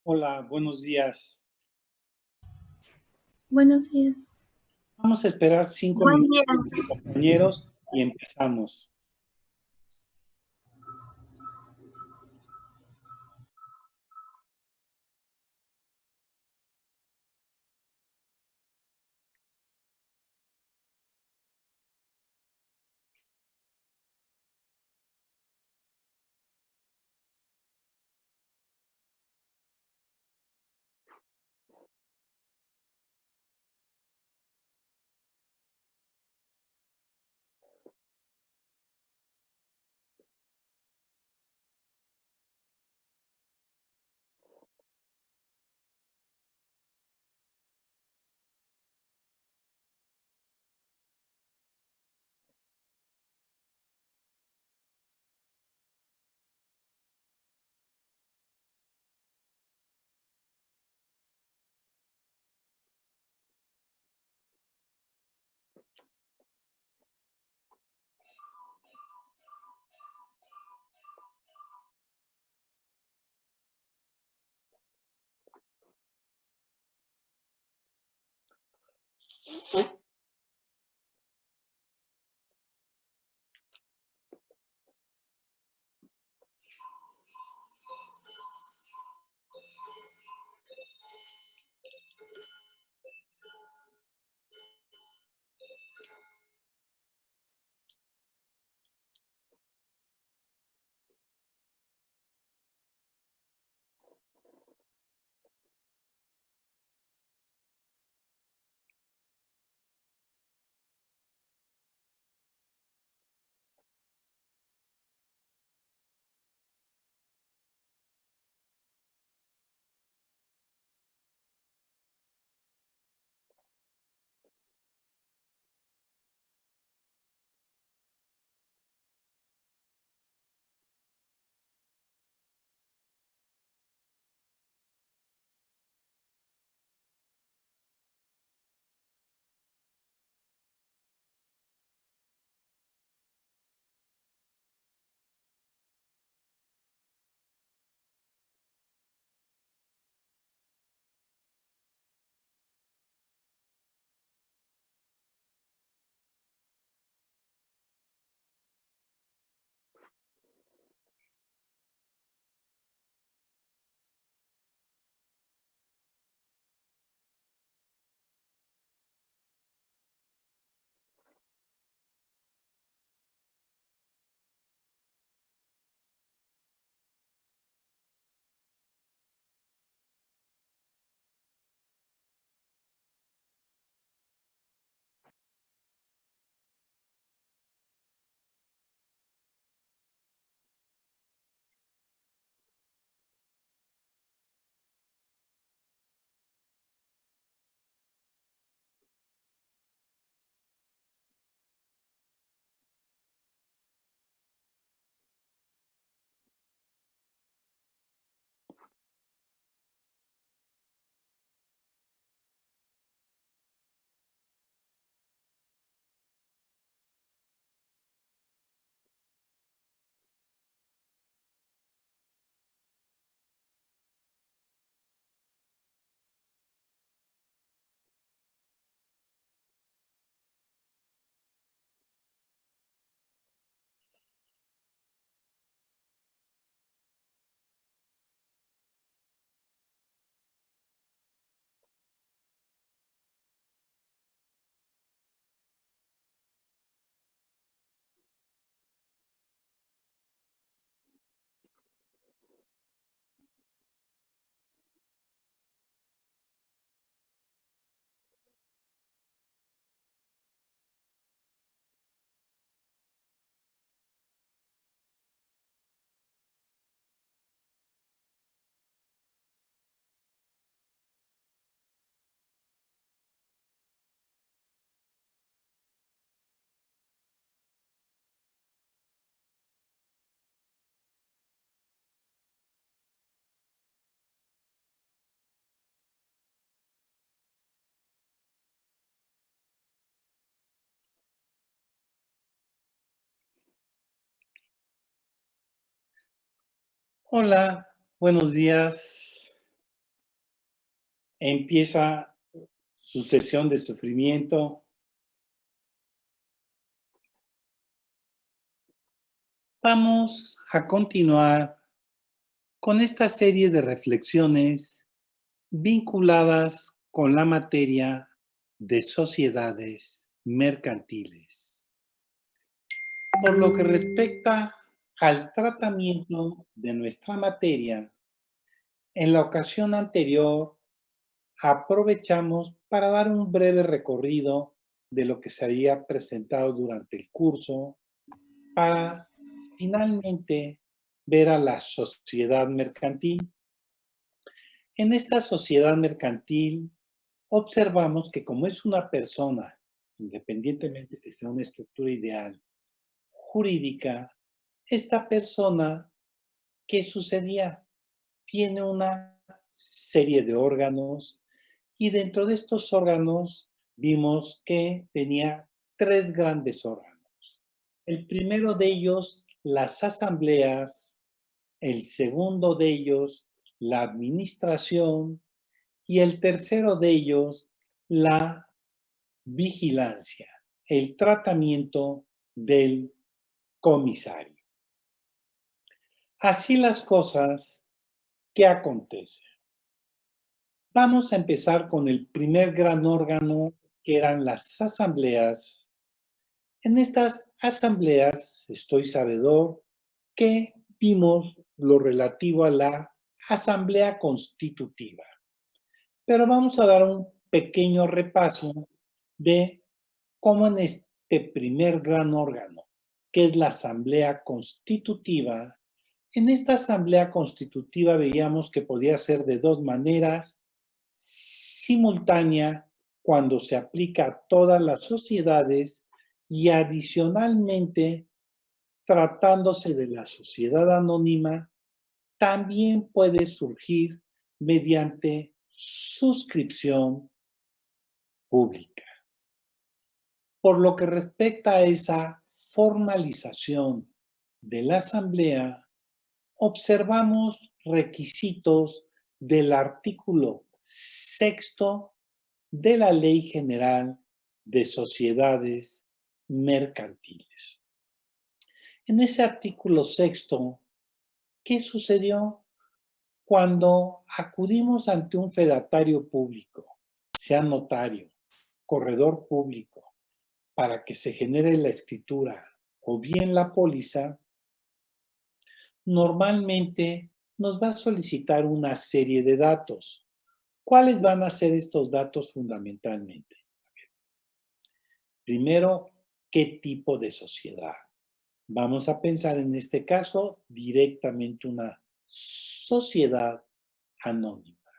Hola, buenos días. Buenos días. Vamos a esperar 5 Buen minutos, día. compañeros, y empezamos. Hola, buenos días. Empieza su sesión de sufrimiento. Vamos a continuar con esta serie de reflexiones vinculadas con la materia de sociedades mercantiles. Por lo que respecta al tratamiento de nuestra materia, en la ocasión anterior aprovechamos para dar un breve recorrido de lo que se había presentado durante el curso para finalmente ver a la sociedad mercantil. En esta sociedad mercantil observamos que como es una persona, independientemente de que sea una estructura ideal jurídica, esta persona, ¿qué sucedía? Tiene una serie de órganos y dentro de estos órganos vimos que tenía tres grandes órganos. El primero de ellos, las asambleas; el segundo de ellos, la administración; y el tercero de ellos, la vigilancia, el tratamiento del comisario. Así las cosas, ¿qué acontece? Vamos a empezar con el primer gran órgano, que eran las asambleas. En estas asambleas, estoy sabedor que vimos lo relativo a la asamblea constitutiva. Pero vamos a dar un pequeño repaso de cómo en este primer gran órgano, que es la asamblea constitutiva, en esta asamblea constitutiva veíamos que podía ser de dos maneras: simultánea, cuando se aplica a todas las sociedades, y adicionalmente, tratándose de la sociedad anónima, también puede surgir mediante suscripción pública. Por lo que respecta a esa formalización de la asamblea, observamos requisitos del artículo 6º de la Ley General de Sociedades Mercantiles. En ese artículo 6º, ¿qué sucedió? Cuando acudimos ante un fedatario público, sea notario, corredor público, para que se genere la escritura o bien la póliza, normalmente nos va a solicitar una serie de datos. ¿Cuáles van a ser estos datos fundamentalmente? Primero, ¿qué tipo de sociedad? Vamos a pensar en este caso directamente una sociedad anónima.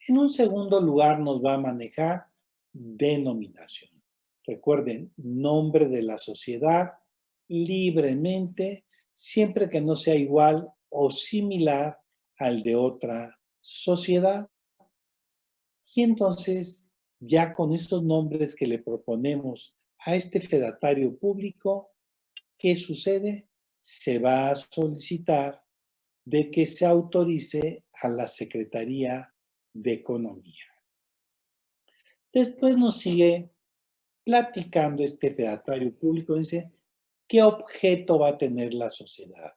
En un segundo lugar nos va a manejar denominación. Recuerden, nombre de la sociedad libremente, siempre que no sea igual o similar al de otra sociedad. Y entonces, ya con estos nombres que le proponemos a este fedatario público, ¿qué sucede? Se va a solicitar de que se autorice a la Secretaría de Economía. Después nos sigue platicando este fedatario público, dice, ¿qué objeto va a tener la sociedad?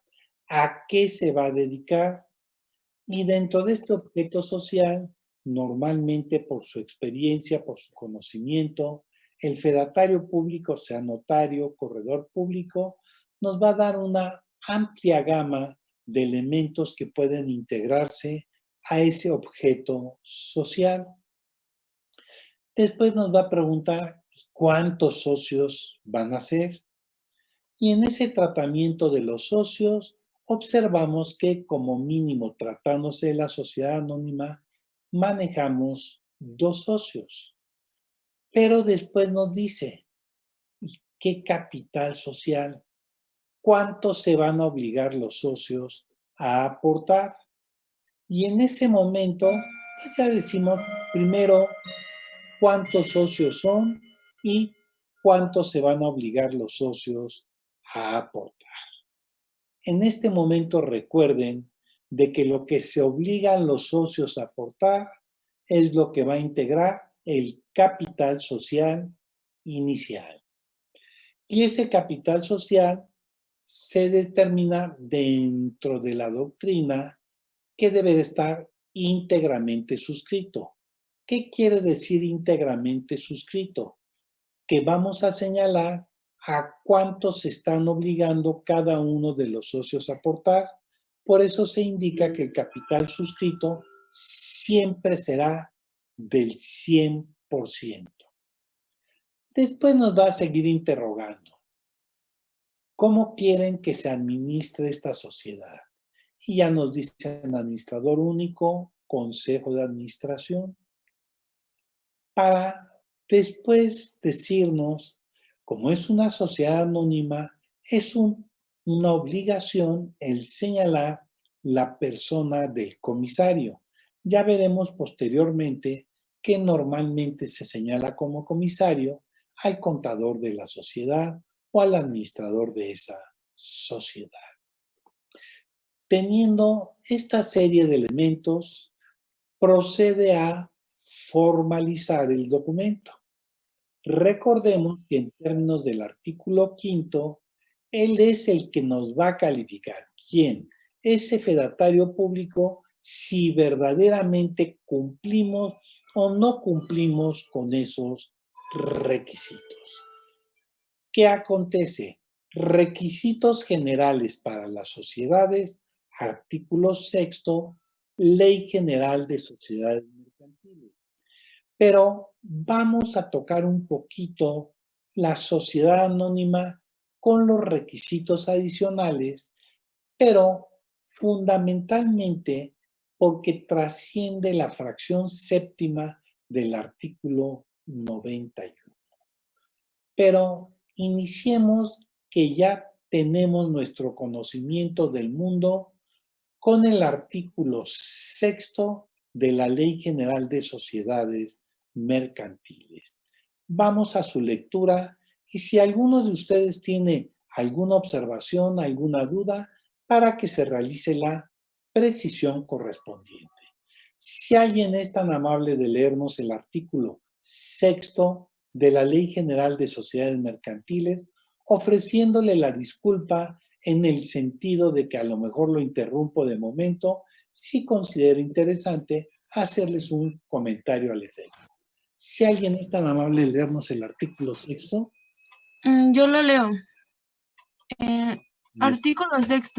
¿A qué se va a dedicar? Y dentro de este objeto social, normalmente por su experiencia, por su conocimiento, el fedatario público, sea notario, corredor público, nos va a dar una amplia gama de elementos que pueden integrarse a ese objeto social. Después nos va a preguntar cuántos socios van a ser. Y en ese tratamiento de los socios, observamos que como mínimo tratándose de la sociedad anónima, manejamos 2 socios. Pero después nos dice, ¿y qué capital social? ¿Cuánto se van a obligar los socios a aportar? Y en ese momento, pues ya decimos primero cuántos socios son y cuánto se van a obligar los socios a aportar. En este momento recuerden de que lo que se obligan los socios a aportar es lo que va a integrar el capital social inicial. Y ese capital social se determina dentro de la doctrina que debe estar íntegramente suscrito. ¿Qué quiere decir íntegramente suscrito? Que vamos a señalar a cuántos se están obligando cada uno de los socios a aportar. Por eso se indica que el capital suscrito siempre será del 100%. Después nos va a seguir interrogando. ¿Cómo quieren que se administre esta sociedad? Y ya nos dicen administrador único, consejo de administración, para después decirnos, como es una sociedad anónima, es una obligación el señalar la persona del comisario. Ya veremos posteriormente que normalmente se señala como comisario al contador de la sociedad o al administrador de esa sociedad. Teniendo esta serie de elementos, procede a formalizar el documento. Recordemos que en términos del artículo 5, él es el que nos va a calificar. ¿Quién? Ese fedatario público, si verdaderamente cumplimos o no cumplimos con esos requisitos. ¿Qué acontece? Requisitos generales para las sociedades, artículo 6, Ley General de Sociedades Mercantiles. Pero vamos a tocar un poquito la sociedad anónima con los requisitos adicionales, pero fundamentalmente porque trasciende la fracción séptima del artículo 91. Pero iniciemos que ya tenemos nuestro conocimiento del mundo con el artículo 6 de la Ley General de Sociedades Mercantiles. Vamos a su lectura y si alguno de ustedes tiene alguna observación, alguna duda, para que se realice la precisión correspondiente. Si alguien es tan amable de leernos el artículo 6 de la Ley General de Sociedades Mercantiles, ofreciéndole la disculpa en el sentido de que a lo mejor lo interrumpo de momento, si considero interesante hacerles un comentario al efecto. Si alguien es tan amable de leernos el artículo 6. Yo lo leo. Artículo 6.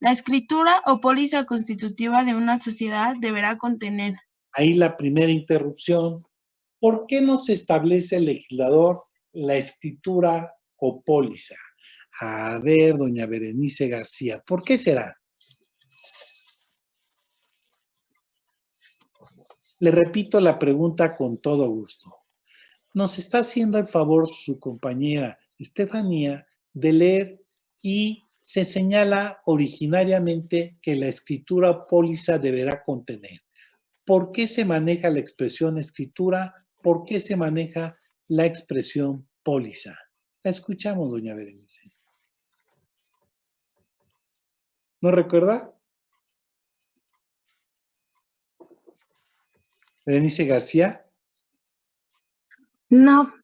La escritura o póliza constitutiva de una sociedad deberá contener. Ahí la primera interrupción. ¿Por qué no se establece el legislador la escritura o póliza? A ver, doña Berenice García, ¿por qué será? Le repito la pregunta con todo gusto. Nos está haciendo el favor su compañera Estefanía de leer y se señala originariamente que la escritura o póliza deberá contener. ¿Por qué se maneja la expresión escritura? ¿Por qué se maneja la expresión póliza? La escuchamos, doña Berenice. ¿No recuerda? Berenice García. No.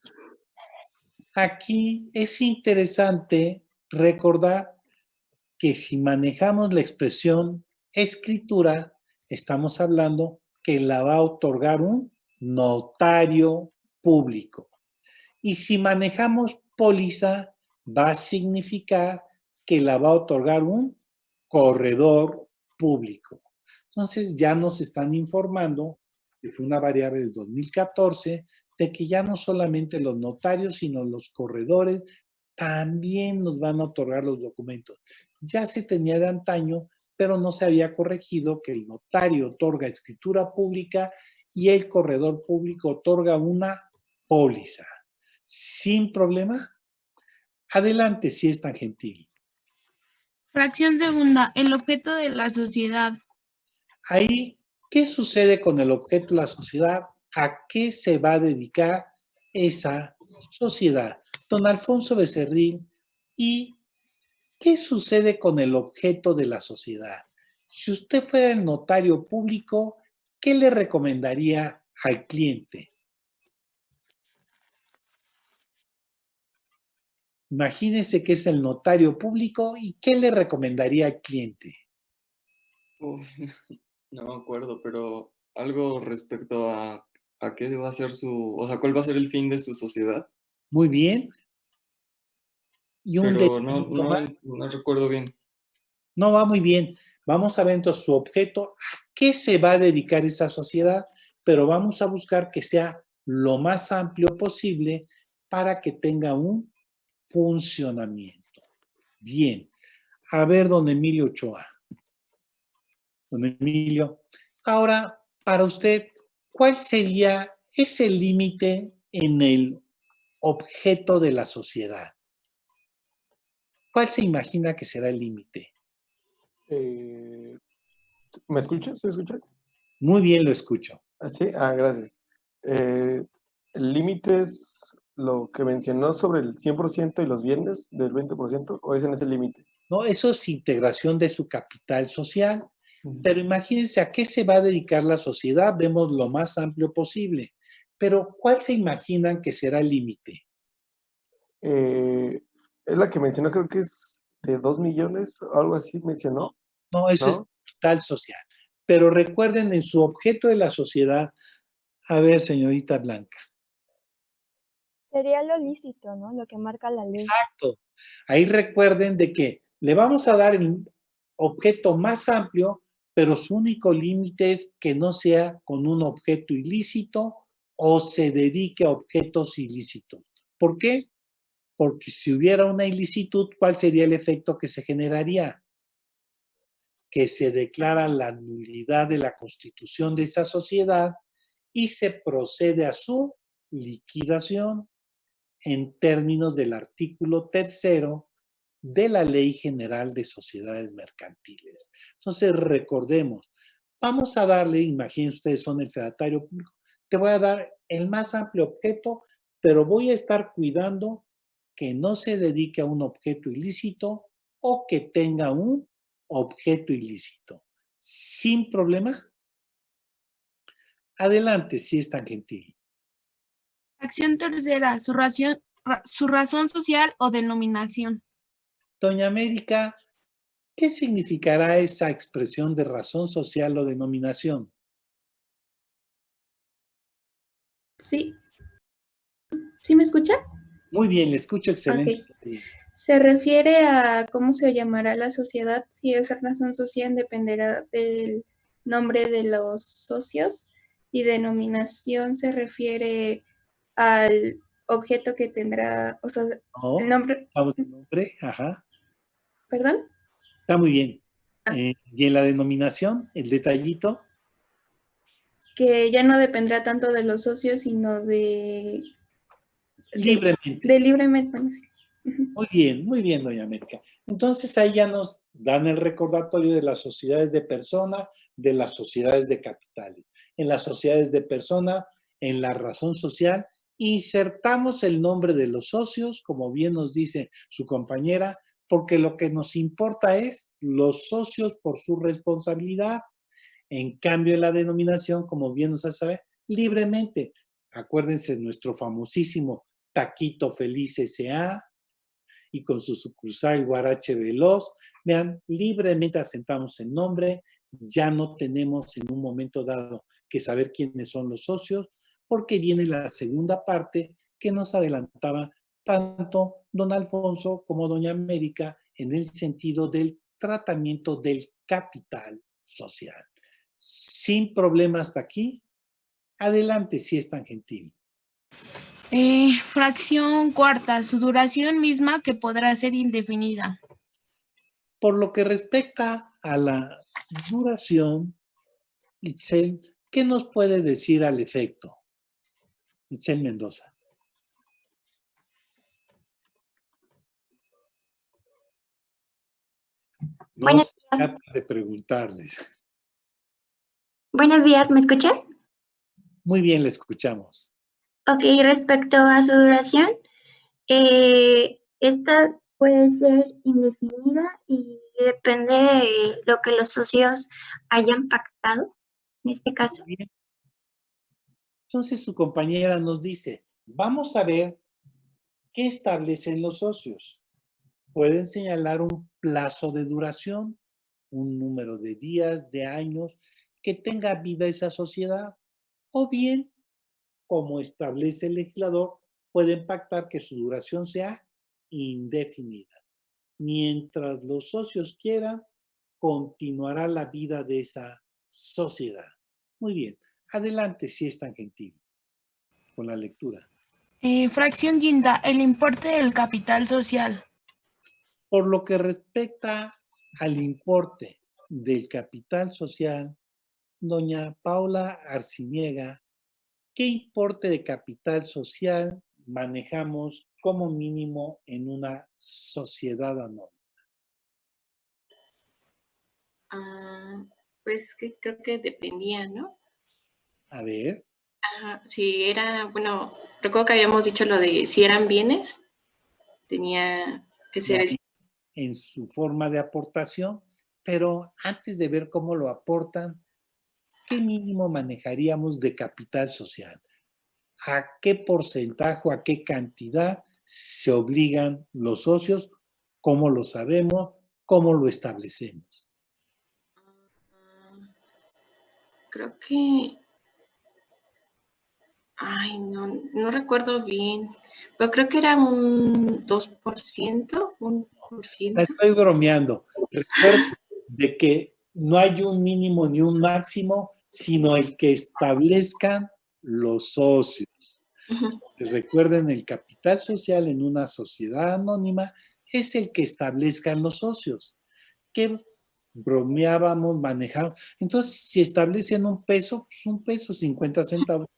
Aquí es interesante recordar que si manejamos la expresión escritura, estamos hablando que la va a otorgar un notario público. Y si manejamos póliza, va a significar que la va a otorgar un corredor público. Entonces ya nos están informando, que fue una variable del 2014, de que ya no solamente los notarios, sino los corredores también nos van a otorgar los documentos. Ya se tenía de antaño, pero no se había corregido que el notario otorga escritura pública y el corredor público otorga una póliza. Sin problema. Adelante, si es tan gentil. Fracción segunda. El objeto de la sociedad. Ahí, ¿qué sucede con el objeto de la sociedad? ¿A qué se va a dedicar esa sociedad? Don Alfonso Becerril, ¿y qué sucede con el objeto de la sociedad? Si usted fuera el notario público, ¿qué le recomendaría al cliente? Imagínese que es el notario público y ¿qué le recomendaría al cliente? Uf, no me acuerdo, pero algo respecto a qué va a ser o sea, cuál va a ser el fin de su sociedad, Muy bien. Y un pero no, detallito más. no recuerdo bien. No va muy bien. Vamos a ver entonces su objeto, a qué se va a dedicar esa sociedad, pero vamos a buscar que sea lo más amplio posible para que tenga un funcionamiento. Bien. A ver, don Emilio Ochoa. Don Emilio, ahora, para usted, ¿cuál sería ese límite en el objeto de la sociedad? ¿Cuál se imagina que será el límite? ¿Me escuchas? ¿Se escucha? Muy bien, lo escucho. Sí, gracias. ¿El límite es lo que mencionó sobre el 100% y los bienes del 20%? ¿O ese no es el límite? No, eso es integración de su capital social. Pero imagínense a qué se va a dedicar la sociedad, vemos lo más amplio posible. Pero, ¿cuál se imaginan que será el límite? Es la que mencionó, creo que es de 2 millones, o algo así mencionó, No, eso es ¿no? capital social. Pero recuerden en su objeto de la sociedad, a ver, señorita Blanca. Sería lo lícito, ¿no? Lo que marca la ley. Exacto. Ahí recuerden de que le vamos a dar el objeto más amplio, pero su único límite es que no sea con un objeto ilícito o se dedique a objetos ilícitos. ¿Por qué? Porque si hubiera una ilicitud, ¿cuál sería el efecto que se generaría? Que se declara la nulidad de la constitución de esa sociedad y se procede a su liquidación en términos del artículo 3º de la Ley General de Sociedades Mercantiles. Entonces, recordemos, vamos a darle, imagínense ustedes son el fedatario público, te voy a dar el más amplio objeto, pero voy a estar cuidando que no se dedique a un objeto ilícito o que tenga un objeto ilícito. Sin problema. Adelante, si es tan gentil. Acción tercera, su razón social o denominación. Doña América, ¿qué significará esa expresión de razón social o denominación? Sí, ¿sí me escucha? Muy bien, le escucho excelente. Ok. Se refiere a cómo se llamará la sociedad. Si esa razón social dependerá del nombre de los socios y denominación se refiere al objeto que tendrá, o sea, No, el nombre, vamos al nombre, ajá, perdón. está muy bien. Y en la denominación, el detallito. Que ya no dependerá tanto de los socios, sino Libremente. de libremente. Bueno, sí. Muy bien, doña América. Entonces ahí ya nos dan el recordatorio de las sociedades de persona, de las sociedades de capitales. En las sociedades de persona, en la razón social, insertamos el nombre de los socios, como bien nos dice su compañera, porque lo que nos importa es los socios por su responsabilidad. En cambio, en la denominación, como bien nos hace saber, libremente. Acuérdense nuestro famosísimo Taquito Feliz S.A., y con su sucursal Guarache Veloz. Vean, libremente asentamos el nombre, ya no tenemos en un momento dado que saber quiénes son los socios, porque viene la segunda parte que nos adelantaba tanto don Alfonso como doña América en el sentido del tratamiento del capital social. Sin problema hasta aquí. Adelante, si es tan gentil. Fracción cuarta, su duración misma que podrá ser indefinida. Por lo que respecta a la duración, Itzel, ¿qué nos puede decir al efecto? Itzel Mendoza. No se trata de preguntarles. Buenos días, ¿me escuchan? Muy bien, le escuchamos. Ok, respecto a su duración, esta puede ser indefinida y depende de lo que los socios hayan pactado. en este caso. Bien. Entonces su compañera nos dice, vamos a ver qué establecen los socios. Pueden señalar un plazo de duración, un número de días, de años, que tenga vida esa sociedad, o bien, como establece el legislador, pueden pactar que su duración sea indefinida. Mientras los socios quieran, continuará la vida de esa sociedad. Muy bien, adelante si es tan gentil con la lectura. Fracción quinta, el importe del capital social. Por lo que respecta al importe del capital social, doña Paula Arciniega, ¿qué importe de capital social manejamos como mínimo en una sociedad anónima? Pues que creo que dependía, ¿no? A ver. Ajá, si era, bueno, recuerdo que habíamos dicho lo de si eran bienes, tenía que ser el... En su forma de aportación, pero antes de ver cómo lo aportan, ¿qué mínimo manejaríamos de capital social? ¿A qué porcentaje o a qué cantidad se obligan los socios? ¿Cómo lo sabemos? ¿Cómo lo establecemos? Creo que... Ay, no recuerdo bien. Pero creo que era un 2%, 1%. Estoy bromeando. Recuerden de que no hay un mínimo ni un máximo, sino el que establezcan los socios. Recuerden, el capital social en una sociedad anónima es el que establezcan los socios. ¿Qué bromeábamos, manejamos? Entonces, si establecen un peso, pues un peso, 50 centavos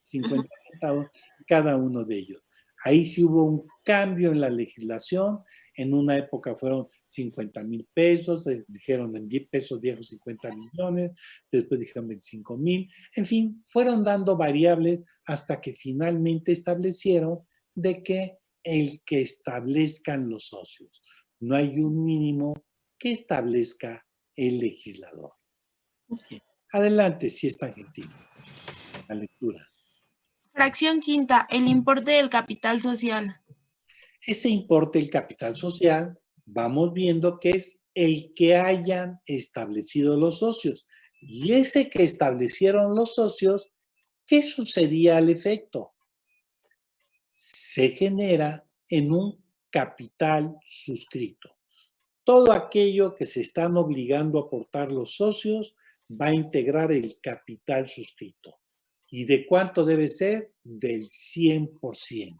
cada uno de ellos. Ahí sí hubo un cambio en la legislación. En una época fueron 50,000 pesos, dijeron en pesos viejos 50 millones, después dijeron 25,000. En fin, fueron dando variables hasta que finalmente establecieron de que el que establezcan los socios. No hay un mínimo que establezca el legislador. Adelante, si es tan gentil. La lectura. Fracción quinta, el importe del capital social. Ese importe del capital social, vamos viendo que es el que hayan establecido los socios. Y ese que establecieron los socios, ¿qué sucedía al efecto? Se genera en un capital suscrito. Todo aquello que se están obligando a aportar los socios va a integrar el capital suscrito. ¿Y de cuánto debe ser? Del 100%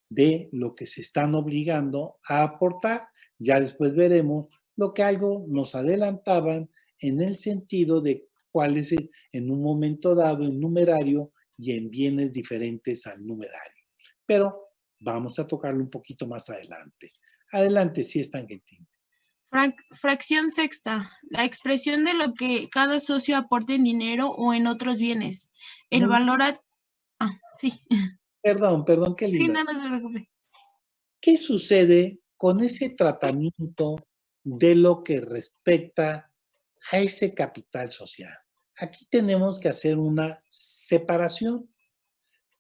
de lo que se están obligando a aportar. Ya después veremos lo que algo nos adelantaban en el sentido de cuál es en un momento dado en numerario y en bienes diferentes al numerario. Pero vamos a tocarlo un poquito más adelante. Adelante, si es tan gentil. Fracción sexta, la expresión de lo que cada socio aporte en dinero o en otros bienes. El valor sí. Perdón, qué lindo. Sí, no se preocupe. ¿Qué sucede con ese tratamiento de lo que respecta a ese capital social? Aquí tenemos que hacer una separación.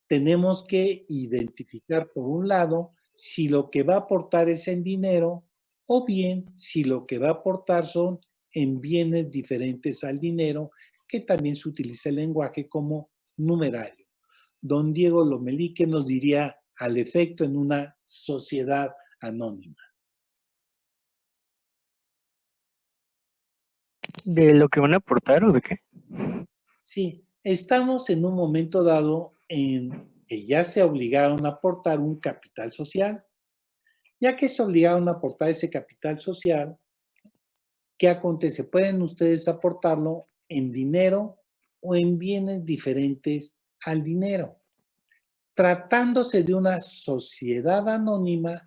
Tenemos que identificar, por un lado, si lo que va a aportar es en dinero o bien si lo que va a aportar son en bienes diferentes al dinero, que también se utiliza el lenguaje como numerario. Don Diego Lomelique nos diría al efecto en una sociedad anónima. ¿De lo que van a aportar o de qué? Sí, estamos en un momento dado en que ya se obligaron a aportar un capital social. Ya que se obligaron a aportar ese capital social, ¿qué acontece? Pueden ustedes aportarlo en dinero o en bienes diferentes al dinero. Tratándose de una sociedad anónima,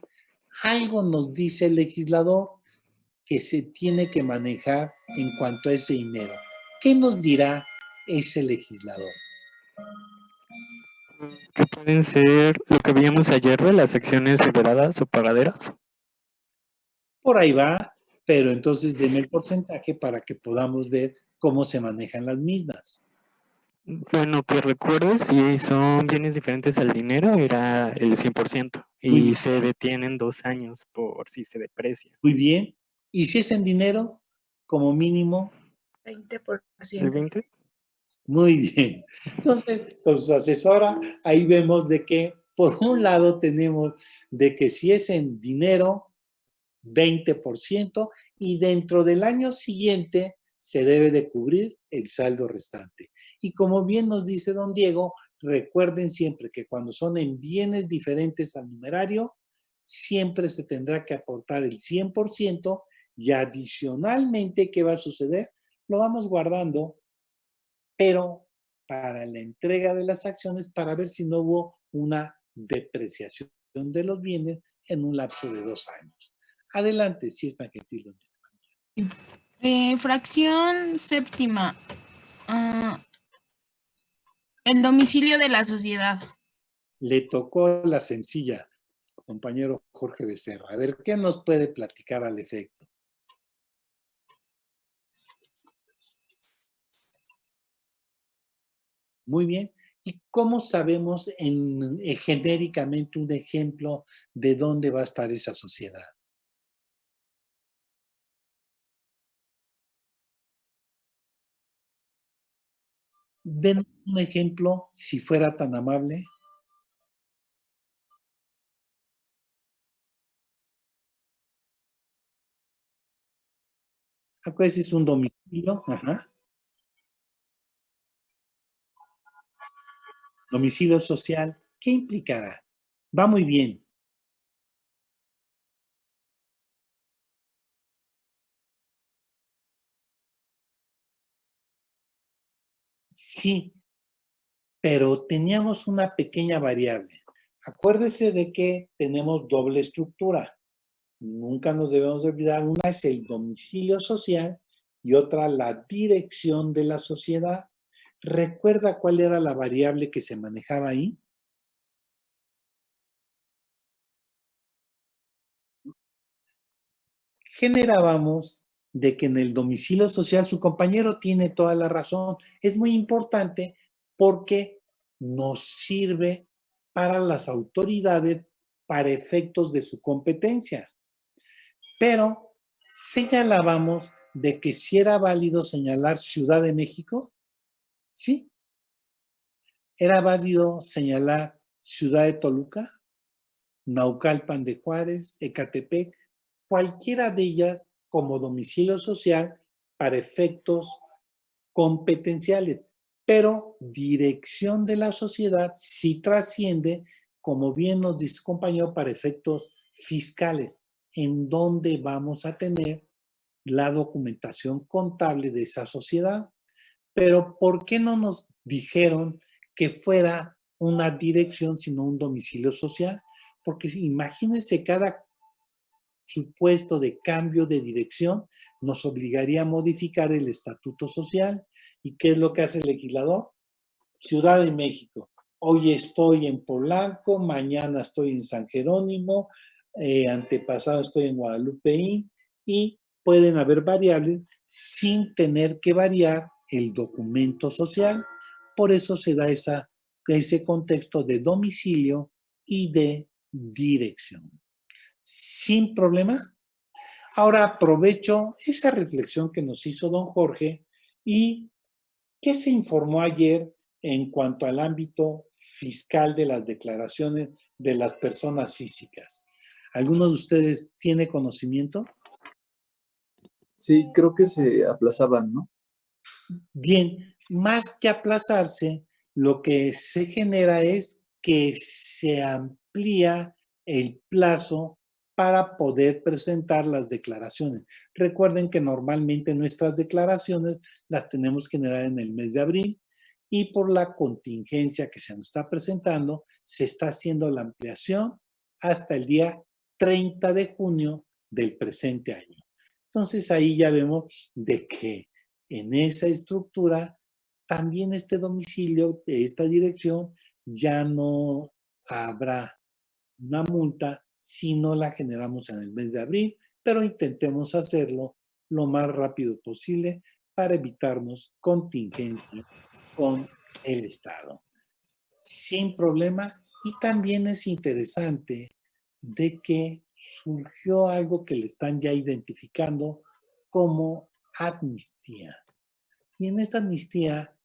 algo nos dice el legislador que se tiene que manejar en cuanto a ese dinero. ¿Qué nos dirá ese legislador? Que pueden ser lo que veíamos ayer de las acciones liberadas o pagaderas. Por ahí va, pero entonces denme el porcentaje para que podamos ver cómo se manejan las mismas. Bueno, que recuerdes, si son bienes diferentes al dinero, era el 100%. Muy Y bien. se detienen 2 años por si se deprecia. Muy bien. ¿Y si es en dinero, como mínimo? 20%. ¿El 20? Muy bien. Entonces, con su asesora, ahí vemos de que, por un lado, tenemos de que si es en dinero, 20%, y dentro del año siguiente se debe de cubrir el saldo restante. Y como bien nos dice don Diego, recuerden siempre que cuando son en bienes diferentes al numerario, siempre se tendrá que aportar el 100% y adicionalmente, ¿qué va a suceder? Lo vamos guardando, pero para la entrega de las acciones, para ver si no hubo una depreciación de los bienes en un lapso de 2 años. Adelante, si es tan gentil, don Esteban. Fracción séptima. El domicilio de la sociedad. Le tocó la sencilla, compañero Jorge Becerra. A ver, ¿qué nos puede platicar al efecto? Muy bien. ¿Y cómo sabemos genéricamente un ejemplo de dónde va a estar esa sociedad? Den un ejemplo, si fuera tan amable. Acuérdense, es un domicilio. Ajá. Domicilio social. ¿Qué implicará? Va muy bien. Sí, pero teníamos una pequeña variable. Acuérdese de que tenemos doble estructura. Nunca nos debemos de olvidar, una es el domicilio social y otra la dirección de la sociedad. ¿Recuerda cuál era la variable que se manejaba ahí? Generábamos de que en el domicilio social, su compañero tiene toda la razón, es muy importante porque nos sirve para las autoridades para efectos de su competencia. Pero señalábamos de que si era válido señalar Ciudad de México, sí. Era válido señalar Ciudad de Toluca, Naucalpan de Juárez, Ecatepec, cualquiera de ellas como domicilio social para efectos competenciales, pero dirección de la sociedad sí trasciende, como bien nos dice compañero, para efectos fiscales, en donde vamos a tener la documentación contable de esa sociedad. Pero ¿por qué no nos dijeron que fuera una dirección, sino un domicilio social? Porque imagínense, cada supuesto de cambio de dirección nos obligaría a modificar el estatuto social. ¿Y qué es lo que hace el legislador? Ciudad de México. Hoy estoy en Polanco, mañana estoy en San Jerónimo, antepasado estoy en Guadalupeín, y pueden haber variables sin tener que variar el documento social. Por eso se da ese contexto de domicilio y de dirección. Sin problema. Ahora aprovecho esa reflexión que nos hizo don Jorge y ¿qué se informó ayer en cuanto al ámbito fiscal de las declaraciones de las personas físicas? ¿Alguno de ustedes tiene conocimiento? Sí, creo que se aplazaban, ¿no? Bien, más que aplazarse, lo que se genera es que se amplía el plazo para poder presentar las declaraciones. Recuerden que normalmente nuestras declaraciones las tenemos que generar en el mes de abril y por la contingencia que se nos está presentando, se está haciendo la ampliación hasta el día 30 de junio del presente año. Entonces ahí ya vemos de que en esa estructura también este domicilio, esta dirección, ya no habrá una multa si no la generamos en el mes de abril, pero intentemos hacerlo lo más rápido posible para evitarnos contingencia con el Estado. Sin problema, y también es interesante de que surgió algo que le están ya identificando como amnistía. Y en esta amnistía,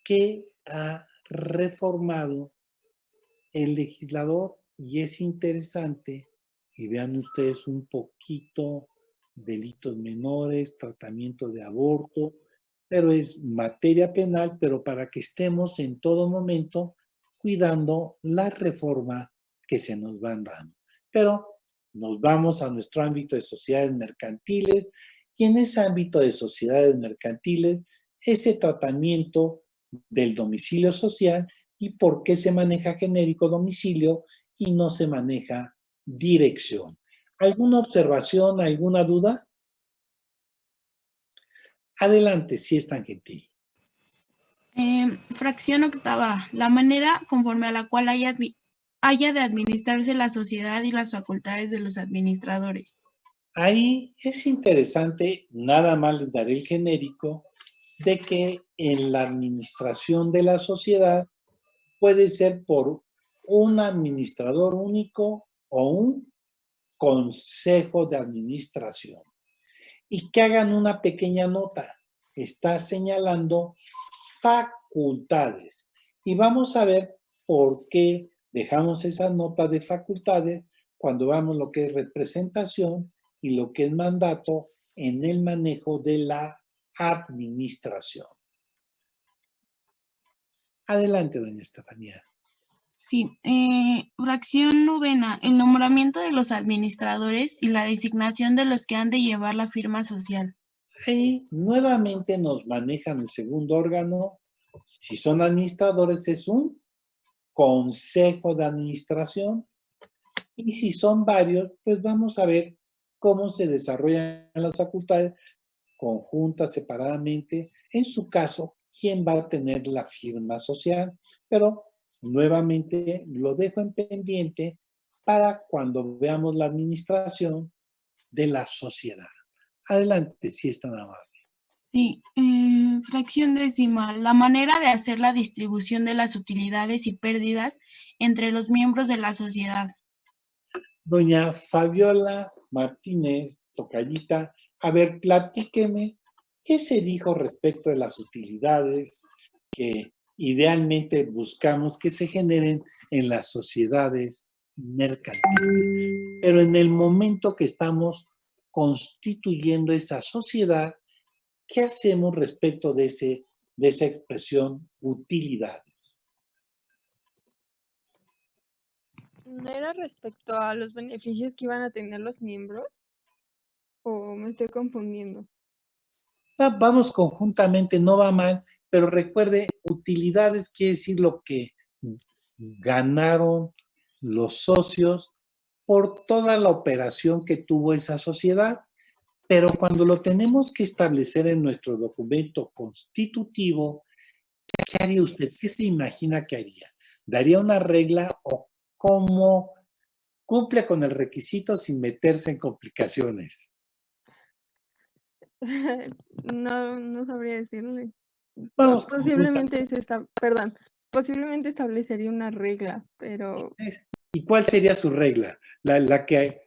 ¿qué ha reformado el legislador? Y es interesante, y vean ustedes un poquito, delitos menores, tratamiento de aborto, pero es materia penal, pero para que estemos en todo momento cuidando la reforma que se nos van dando. Pero nos vamos a nuestro ámbito de sociedades mercantiles, y en ese ámbito de sociedades mercantiles, ese tratamiento del domicilio social y por qué se maneja genérico domicilio y no se maneja dirección. ¿Alguna observación, alguna duda? Adelante, si es tan gentil. Fracción octava. La manera conforme a la cual haya de administrarse la sociedad y las facultades de los administradores. Ahí es interesante, nada más les daré el genérico, de que en la administración de la sociedad puede ser por un administrador único o un consejo de administración. Y que hagan una pequeña nota. Está señalando facultades. Y vamos a ver por qué dejamos esa nota de facultades cuando vamos lo que es representación y lo que es mandato en el manejo de la administración. Adelante, doña Estefanía. Sí, fracción novena, el nombramiento de los administradores y la designación de los que han de llevar la firma social. Ahí nuevamente nos manejan el segundo órgano. Si son administradores es un consejo de administración, y si son varios, pues vamos a ver cómo se desarrollan las facultades conjuntas, separadamente. En su caso, quién va a tener la firma social, pero nuevamente lo dejo en pendiente para cuando veamos la administración de la sociedad. Adelante, si es tan amable. Sí, fracción décima, la manera de hacer la distribución de las utilidades y pérdidas entre los miembros de la sociedad. Doña Fabiola Martínez, tocallita, a ver, platíqueme, ¿qué se dijo respecto de las utilidades que idealmente buscamos que se generen en las sociedades mercantiles? Pero en el momento que estamos constituyendo esa sociedad, ¿qué hacemos respecto de esa expresión utilidades? ¿No era respecto a los beneficios que iban a tener los miembros? ¿O me estoy confundiendo? Vamos conjuntamente, no va mal, pero recuerde, utilidades quiere decir lo que ganaron los socios por toda la operación que tuvo esa sociedad. Pero cuando lo tenemos que establecer en nuestro documento constitutivo, ¿qué haría usted? ¿Qué se imagina que haría? ¿Daría una regla o cómo cumple con el requisito sin meterse en complicaciones? No sabría decirle. Vamos Posiblemente posiblemente establecería una regla, pero ¿Y cuál sería su regla? La que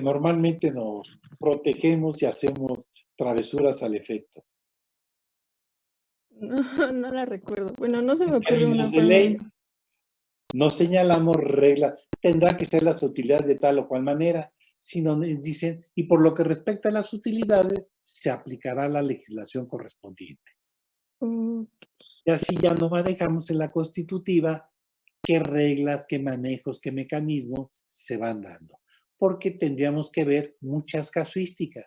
normalmente nos protegemos y hacemos travesuras al efecto. no la recuerdo. Bueno, no se me ocurre En una términos de ley, forma. no señalamos reglas. Tendrá que ser las utilidades de tal o cual manera. Sino dicen, y por lo que respecta a las utilidades, se aplicará la legislación correspondiente. Y así ya no manejamos en la constitutiva qué reglas, qué manejos, qué mecanismos se van dando. Porque tendríamos que ver muchas casuísticas.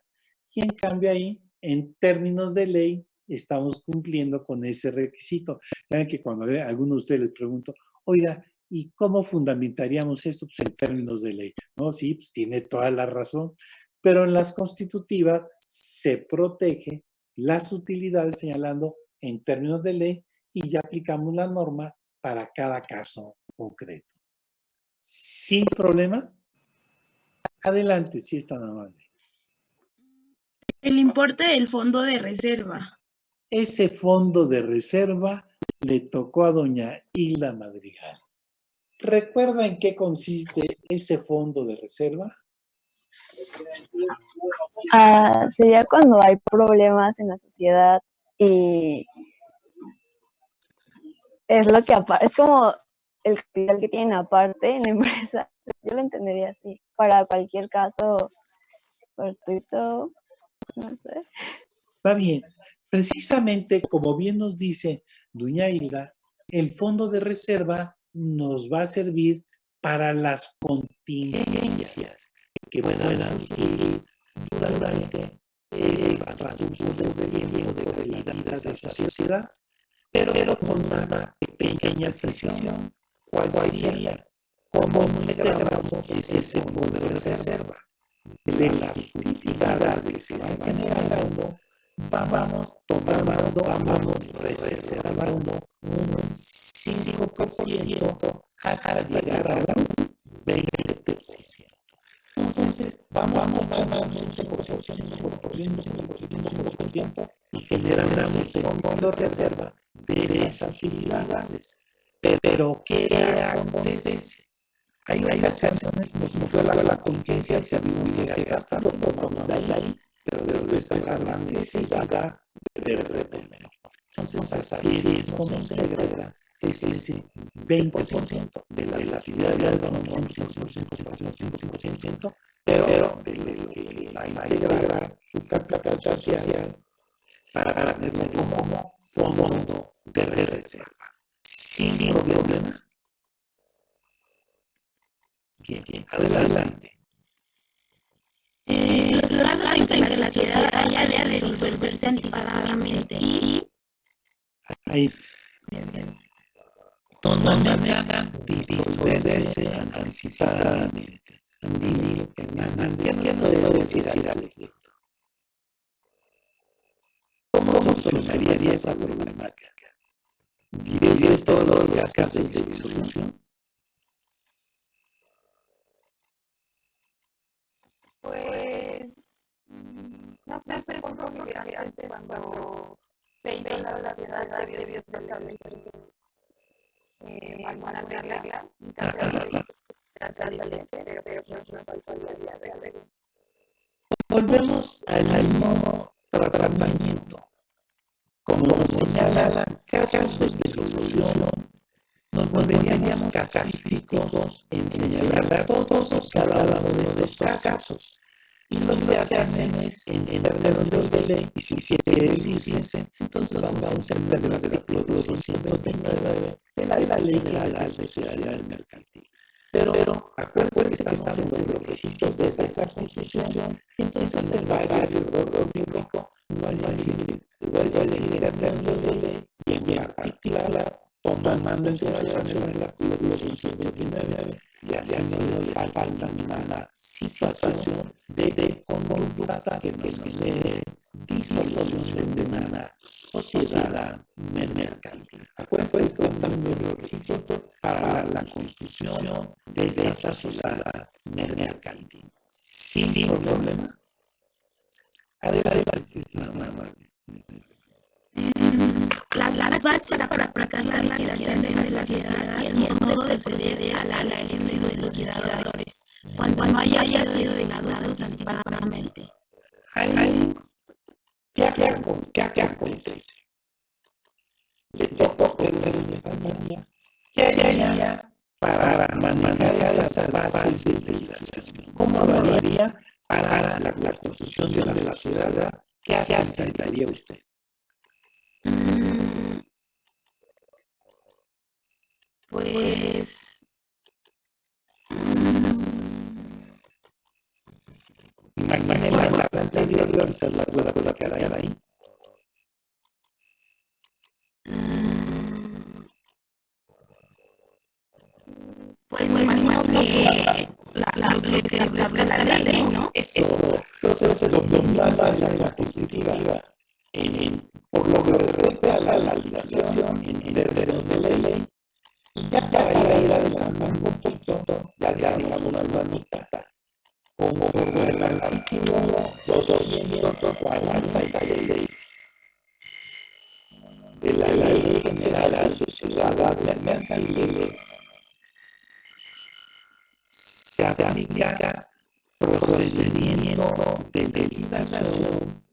Y en cambio ahí, en términos de ley, estamos cumpliendo con ese requisito. Vean que cuando a alguno de ustedes les pregunto, oiga, ¿y cómo fundamentaríamos esto? Pues en términos de ley. No, sí, pues tiene toda la razón. Pero en las constitutivas se protege las utilidades señalando en términos de ley y ya aplicamos la norma para cada caso concreto. ¿Sin problema? Adelante, si es tan amable. El importe del fondo de reserva. ese fondo de reserva le tocó a doña Hilda Madrigal. ¿Recuerda en qué consiste ese fondo de reserva? Sería cuando hay problemas en la sociedad y es lo que es como el capital que tienen aparte en la empresa. Yo lo entendería así, para cualquier caso fortuito, no sé. Va bien. Precisamente, como bien nos dice doña Hilda, el fondo de reserva nos va a servir para las contingencias que puedan surgir durante el transcurso del tiempo de la vida de esa sociedad, pero con una pequeña precisión. ¿Cuál sería? ¿Cómo integramos ese fondo de reserva? De las utilidades que se van generando, vamos reservando un 5% hasta llegar a un 20%. Entonces, vamos tomando un 5% y generamos un fondo de reserva de esas utilidades. Pero, ¿qué acontece? Hay ocasiones, nos fue la contingencia, si habíamos que gastar, lo tomamos de ahí, pero después hay la necesidad de reponer. Entonces, así es como se integra ese 20% de las actividades, vamos a un 5%, pero de lo que va a integrar su capital social para tenerlo como fondo de reserva. Sin problema. Bien, adelante. Los rasgos de que la sociedad haya de resolverse anticipadamente y ahí donde hagan disolverse anticipadamente. ¿Entiendo de decir al efecto? ¿Cómo solucionaría esa problemática? ¿Dividir todos los casos de disolución? Pues, no sé, supongo que antes cuando se hizo la sociedad debió establecerse alguna regla en caso de tratarse, pero pues no faltó el día de regla. Volvemos al mismo tratamiento. Como señala la casos de disolución, nos volveríamos casuísticos en señalar todos y cada uno de estos casos. Y lo que hacen es, en términos de ley, y si quiere decirse, entonces vamos a entender el artículo 229 de la ley de la sociedad mercantil. Pero acuérdense que estamos en los requisitos de esa constitución, entonces el variario público no es decir en términos de ley y en particular tomando en consideración el artículo 229 y haciendo falta una situación de conducta que nos dé disolución de una sociedad mercantil. Acuérdense que estamos en los requisitos para la constitución de esa sociedad mercantil. Sin problema. Adelante, las bases para aplicar la liquidación de la sociedad y el modo de proceder a la elección de los liquidadores cuando no haya sido declarados anticipadamente. ¿Qué acontece? Le toco el familia. ¿Qué haría para manejar esas bases de liquidación? ¿Cómo lo haría para la construcción de la sociedad? ¿Qué aceptaría usted? Pues imagine la planta anterior, quizás la pueda colocar ahí. Pues me imagino que lo que establezca la ley, ¿no? Eso. Entonces, lo más hacia la constitutiva por lo que respecta a la liquidación en términos de la ley, y ya para ir adelantando un poquito, ya digamos una mitad, conforme al artículo 246. de la Ley General de Sociedades Mercantiles se aplica procedimiento de liquidación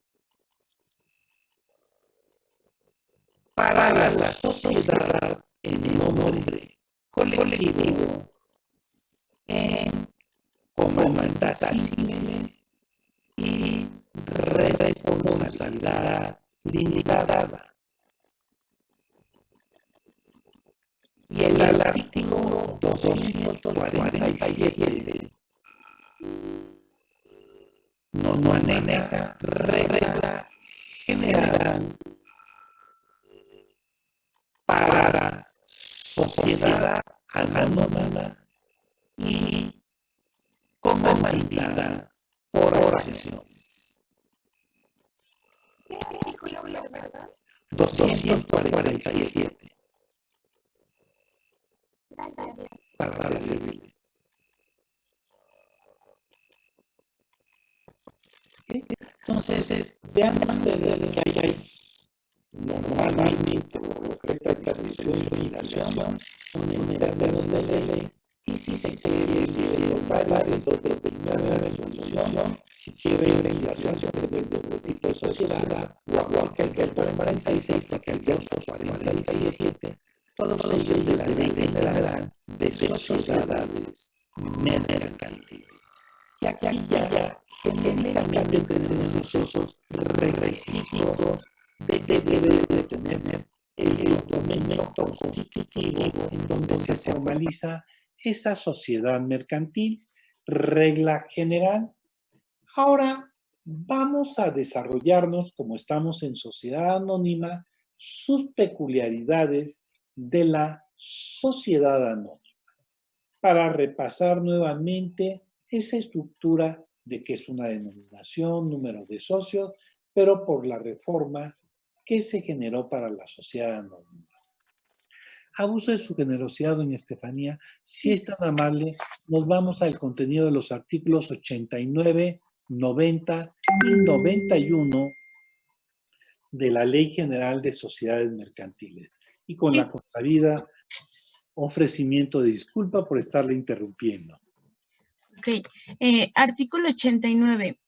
para la sociedad en nombre colectivo en comandas civiles y responsabilidad limitada. Y el artículo 247 no maneja regla general para sociedad anónima y comandada por acción. 247. Para servirle. Entonces, vean ustedes que hay normalmente lo respecta a atribución y obligación, un términos de ley, y si se quiere los bases de determinada resolución, si quiere obligación de tipo de sociedad, o aquel que es 46, aquel que es 47, todos ellos de la Ley General de Sociedades Mercantiles. Y aquí ya genéricamente tenemos esos requisitos de tener el documento constitutivo en donde se formaliza esa sociedad mercantil, regla general. Ahora vamos a desarrollarnos, como estamos en sociedad anónima, sus peculiaridades de la sociedad anónima, para repasar nuevamente esa estructura de que es una denominación, número de socios, pero por la reforma que se generó para la sociedad anónima. Abuso de su generosidad, doña Estefanía. Si es tan amable, nos vamos al contenido de los artículos 89, 90 y 91 de la Ley General de Sociedades Mercantiles. Y con la consabida ofrecimiento de disculpa por estarle interrumpiendo. Ok. Artículo 89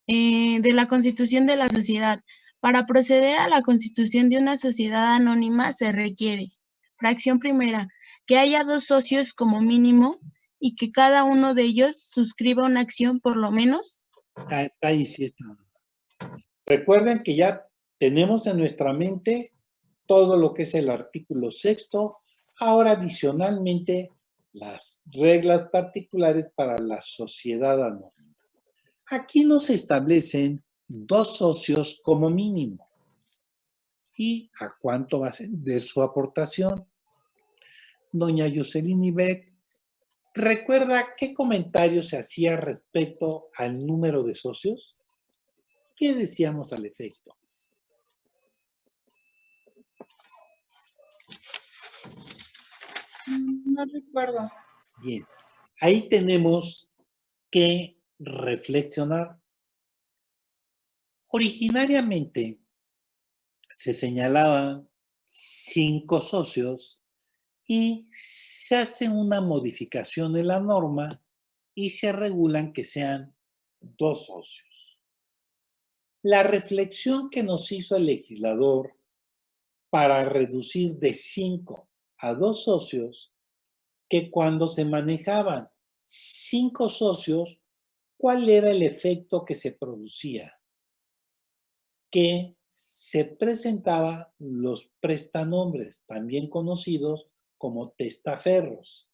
de la Constitución de la Sociedad. Para proceder a la constitución de una sociedad anónima se requiere: fracción primera, que haya 2 socios como mínimo y que cada uno de ellos suscriba una acción por lo menos. Está ahí, sí está. Recuerden que ya tenemos en nuestra mente todo lo que es el artículo 6º. Ahora, adicionalmente, las reglas particulares para la sociedad anónima. Aquí nos establecen 2 socios como mínimo. ¿Y a cuánto va a ser de su aportación? Doña Jocelyn Beck, ¿recuerda qué comentario se hacía respecto al número de socios? ¿Qué decíamos al efecto? No recuerdo. Bien, ahí tenemos que reflexionar. Originariamente se señalaban 5 socios y se hace una modificación en la norma y se regulan que sean 2 socios. La reflexión que nos hizo el legislador para reducir de 5 a 2 socios, que cuando se manejaban 5 socios, ¿cuál era el efecto que se producía? Que se presentaban los prestanombres, también conocidos como testaferros.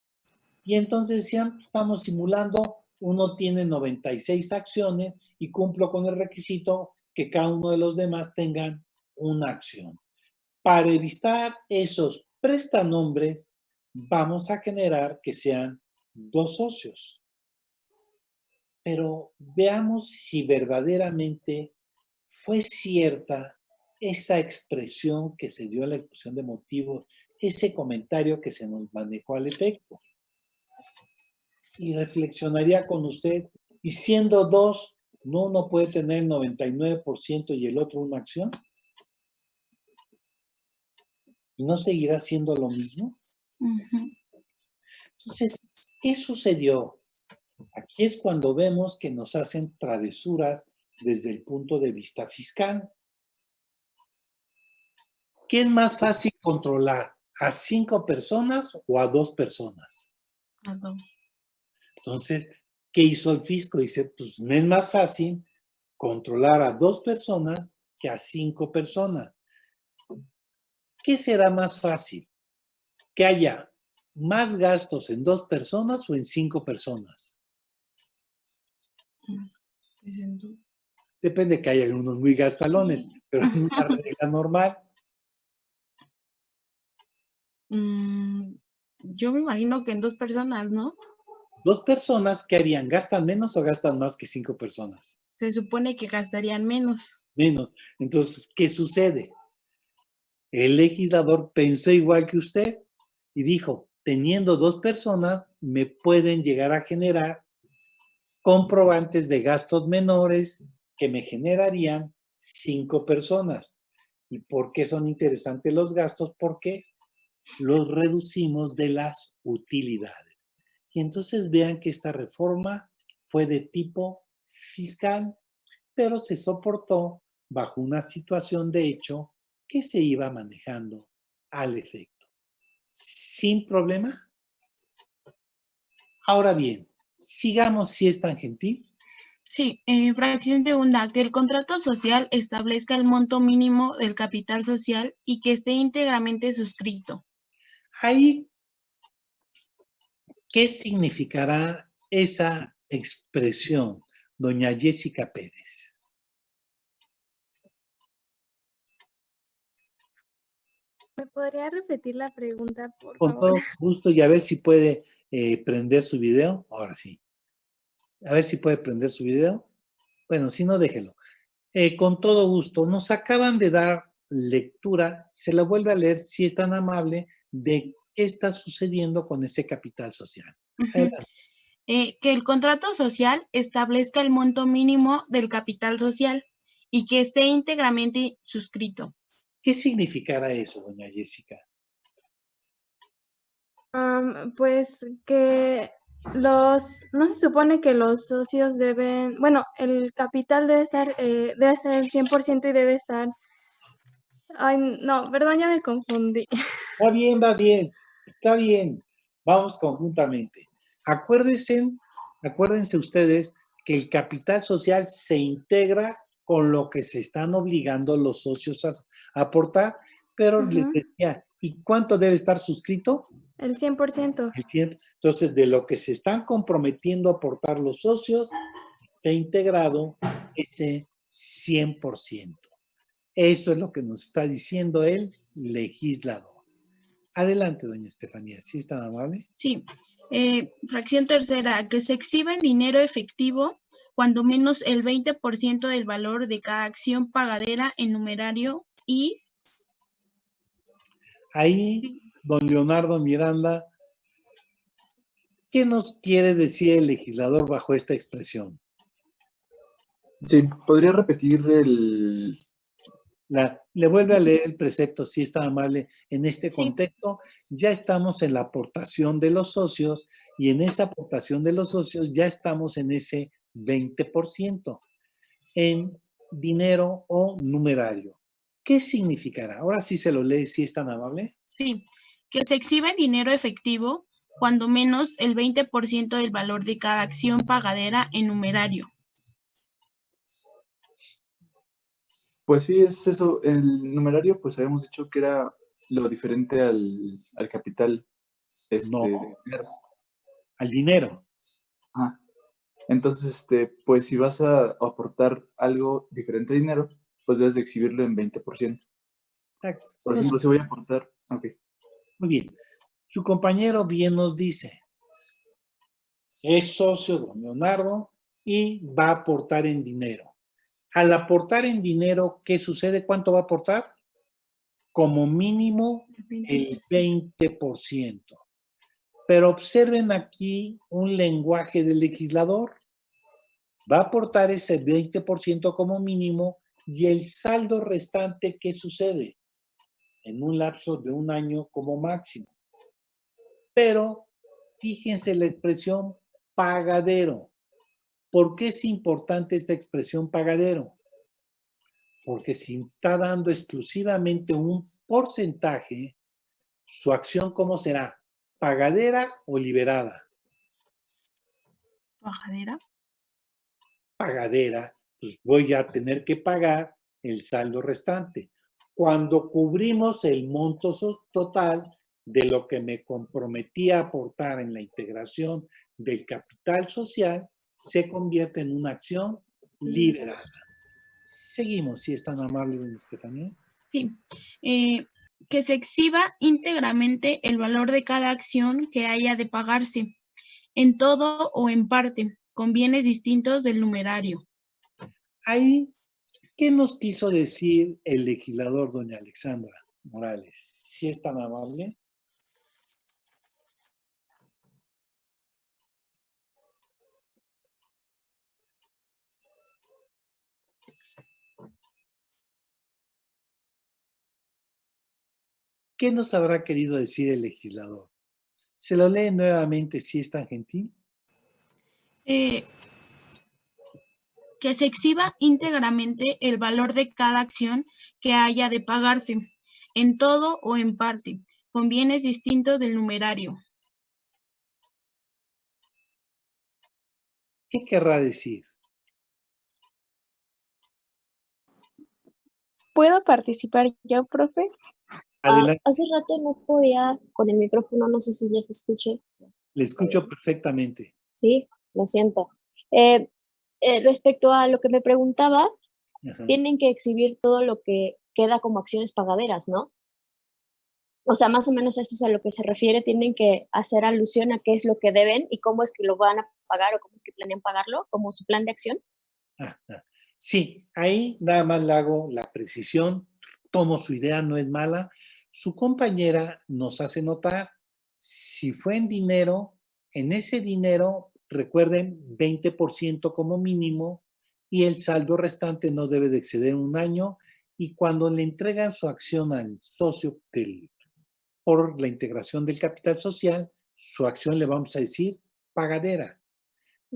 Y entonces decían, estamos simulando, uno tiene 96 acciones y cumplo con el requisito que cada uno de los demás tengan una acción. Para evitar esos prestanombres, vamos a generar que sean 2 socios. Pero veamos si verdaderamente fue cierta esa expresión que se dio en la exposición de motivos, ese comentario que se nos manejó al efecto. Y reflexionaría con usted, y siendo 2, ¿no uno puede tener el 99% y el otro una acción? ¿Y no seguirá siendo lo mismo? Entonces, ¿qué sucedió? Aquí es cuando vemos que nos hacen travesuras desde el punto de vista fiscal. ¿Qué es más fácil controlar? ¿A 5 personas o a 2 personas? A 2. Entonces, ¿qué hizo el fisco? Dice, pues me es más fácil controlar a 2 personas que a 5 personas. ¿Qué será más fácil? ¿Que haya más gastos en 2 personas o en 5 personas? Depende que haya algunos muy gastalones, Sí. pero es una regla normal. Yo me imagino que en 2 personas, ¿no? 2 personas, ¿qué harían? ¿Gastan menos o gastan más que 5 personas? Se supone que gastarían menos. Menos. Entonces, ¿qué sucede? El legislador pensó igual que usted y dijo, teniendo 2 personas, me pueden llegar a generar comprobantes de gastos menores que me generarían 5 personas. ¿Y por qué son interesantes los gastos? Porque los reducimos de las utilidades. Y entonces vean que esta reforma fue de tipo fiscal, pero se soportó bajo una situación de hecho que se iba manejando al efecto. ¿Sin problema? Ahora bien, sigamos si es tan gentil. Sí, fracción segunda, que el contrato social establezca el monto mínimo del capital social y que esté íntegramente suscrito. Ahí, ¿qué significará esa expresión, doña Jessica Pérez? ¿Me podría repetir la pregunta, por Con favor? todo gusto y a ver si puede prender su video. Ahora sí. A ver si puede prender su video. Bueno, si no, déjelo. Con todo gusto. Nos acaban de dar lectura, se la vuelve a leer si es tan amable, de qué está sucediendo con ese capital social. Adelante. Que el contrato social establezca el monto mínimo del capital social y que esté íntegramente suscrito. ¿Qué significará eso, doña Jessica? Pues que no se supone que los socios deben, bueno, el capital debe estar, debe ser el 100% y debe estar, ay, no, perdón, ya me confundí. Va bien, está bien. Vamos conjuntamente. Acuérdense ustedes que el capital social se integra con lo que se están obligando los socios a aportar, pero les decía, ¿y cuánto debe estar suscrito? El 100%. El 100%. Entonces, de lo que se están comprometiendo a aportar los socios, está integrado ese 100%. Eso es lo que nos está diciendo el legislador. Adelante, doña Estefanía, ¿sí es tan amable? Sí. Fracción tercera, que se exhiba en dinero efectivo cuando menos el 20% del valor de cada acción pagadera en numerario y... Ahí, Sí. don Leonardo Miranda, ¿qué nos quiere decir el legislador bajo esta expresión? Sí, ¿podría repetir el...? Le vuelve a leer el precepto, si es tan amable. En este Sí. contexto, ya estamos en la aportación de los socios y en esa aportación de los socios ya estamos en ese 20% en dinero o numerario. ¿Qué significará? Ahora sí se lo lee, si es tan amable. Sí, que se exhibe en dinero efectivo cuando menos el 20% del valor de cada acción pagadera en numerario. Pues sí, es eso. El numerario, pues habíamos dicho que era lo diferente al capital. No, Dinero. al dinero. Ajá. Entonces, pues si vas a aportar algo diferente a dinero, pues debes de exhibirlo en 20%. Exacto. Por ejemplo, si voy a aportar... Ok. Muy bien. Su compañero bien nos dice, es socio don Leonardo y va a aportar en dinero. Al aportar en dinero, ¿qué sucede? ¿Cuánto va a aportar? Como mínimo el 20%. Pero observen aquí un lenguaje del legislador. Va a aportar ese 20% como mínimo y el saldo restante, ¿qué sucede? en un lapso de 1 año como máximo. Pero fíjense la expresión pagadero. ¿Por qué es importante esta expresión pagadero? Porque si está dando exclusivamente un porcentaje, su acción ¿cómo será? ¿Pagadera o liberada? ¿Bajadera? Pagadera, pues voy a tener que pagar el saldo restante. Cuando cubrimos el monto total de lo que me comprometí a aportar en la integración del capital social, se convierte en una acción liberada. Seguimos, si es tan amable, doña Estefanía. Sí. Que se exhiba íntegramente el valor de cada acción que haya de pagarse, en todo o en parte, con bienes distintos del numerario. Ahí, ¿qué nos quiso decir el legislador, doña Alexandra Morales? Si es tan amable. ¿Qué nos habrá querido decir el legislador? ¿Se lo lee nuevamente si es tan gentil? Que se exhiba íntegramente el valor de cada acción que haya de pagarse, en todo o en parte, con bienes distintos del numerario. ¿Qué querrá decir? ¿Puedo participar yo, profe? Adelante. Hace rato no podía con el micrófono, no sé si ya se escuche. Le escucho perfectamente. Sí, lo siento. Respecto a lo que me preguntaba, Ajá. tienen que exhibir todo lo que queda como acciones pagaderas, ¿no? O sea, más o menos eso es a lo que se refiere, tienen que hacer alusión a qué es lo que deben y cómo es que lo van a pagar o cómo es que planean pagarlo, como su plan de acción. Ajá. Sí, ahí nada más le hago la precisión, tomo su idea, no es mala. Su compañera nos hace notar, si fue en dinero, en ese dinero, recuerden, 20% como mínimo y el saldo restante no debe de exceder 1 año, y cuando le entregan su acción al socio por la integración del capital social, su acción le vamos a decir pagadera.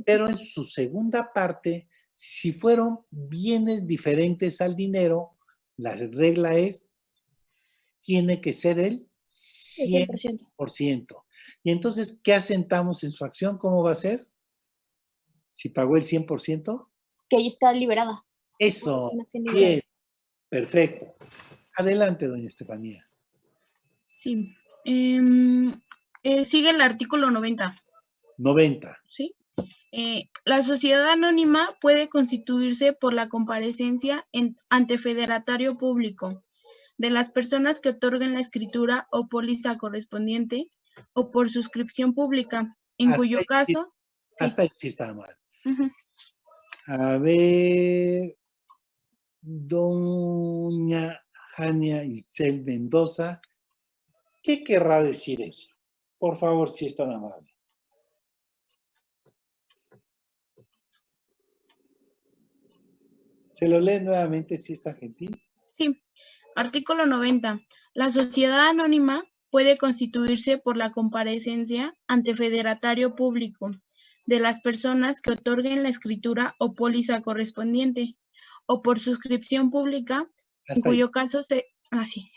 Pero en su segunda parte, si fueron bienes diferentes al dinero, la regla es, tiene que ser el 100%. Y entonces, ¿qué asentamos en su acción? ¿Cómo va a ser? Si pagó el 100%. Que ahí está liberada. Eso, bien, perfecto. Adelante, doña Estefanía. Sí. Sigue el artículo 90. 90. Sí. La sociedad anónima puede constituirse por la comparecencia ante federatario público de las personas que otorguen la escritura o póliza correspondiente o por suscripción pública, en cuyo caso... Hasta ahí sí está mal. Uh-huh. A ver, doña Jania Isel Mendoza, ¿qué querrá decir eso? Por favor, si es tan amable. ¿Se lo lee nuevamente si es tan gentil? Sí. Artículo 90. La sociedad anónima puede constituirse por la comparecencia ante federatario público de las personas que otorguen la escritura o póliza correspondiente o por suscripción pública, en cuyo caso se... sí.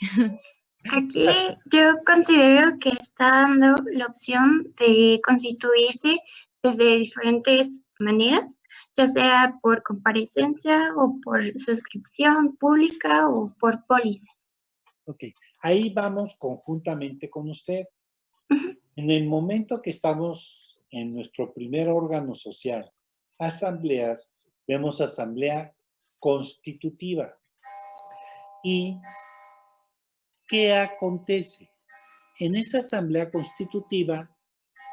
Aquí yo considero que está dando la opción de constituirse desde diferentes maneras, ya sea por comparecencia o por suscripción pública o por póliza. Ok, ahí vamos conjuntamente con usted. En el momento que estamos en nuestro primer órgano social, asambleas, vemos asamblea constitutiva. ¿Y qué acontece? En esa asamblea constitutiva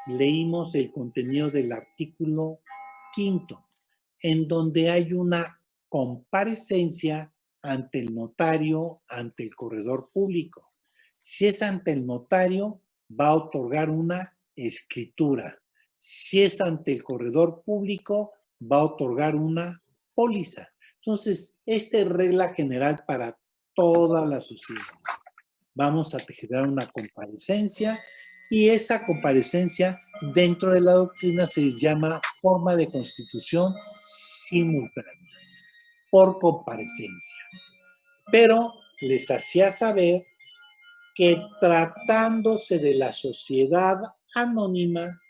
leímos el contenido del artículo 5º, en donde hay una comparecencia ante el notario, ante el corredor público. Si es ante el notario, va a otorgar una escritura. Si es ante el corredor público, va a otorgar una póliza. Entonces, esta es regla general para toda la sociedad. vamos a generar una comparecencia y esa comparecencia dentro de la doctrina se llama forma de constitución simultánea por comparecencia. Pero les hacía saber que tratándose de la sociedad anónima,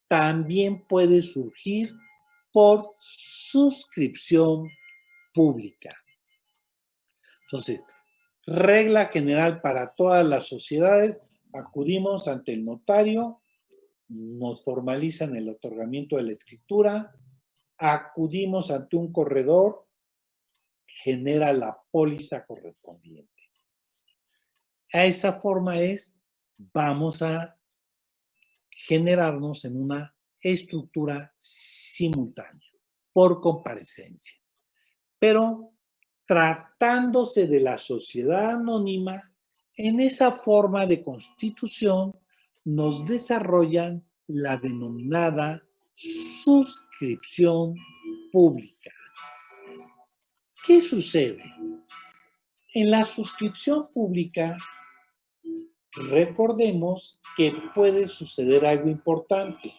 también puede surgir por suscripción pública. Entonces, regla general para todas las sociedades, acudimos ante el notario, nos formalizan el otorgamiento de la escritura, acudimos ante un corredor, genera la póliza correspondiente. A esa forma vamos a generarnos en una estructura simultánea por comparecencia. Pero tratándose de la sociedad anónima, en esa forma de constitución nos desarrollan la denominada suscripción pública. ¿Qué sucede? En la suscripción pública, recordemos que puede suceder algo importante.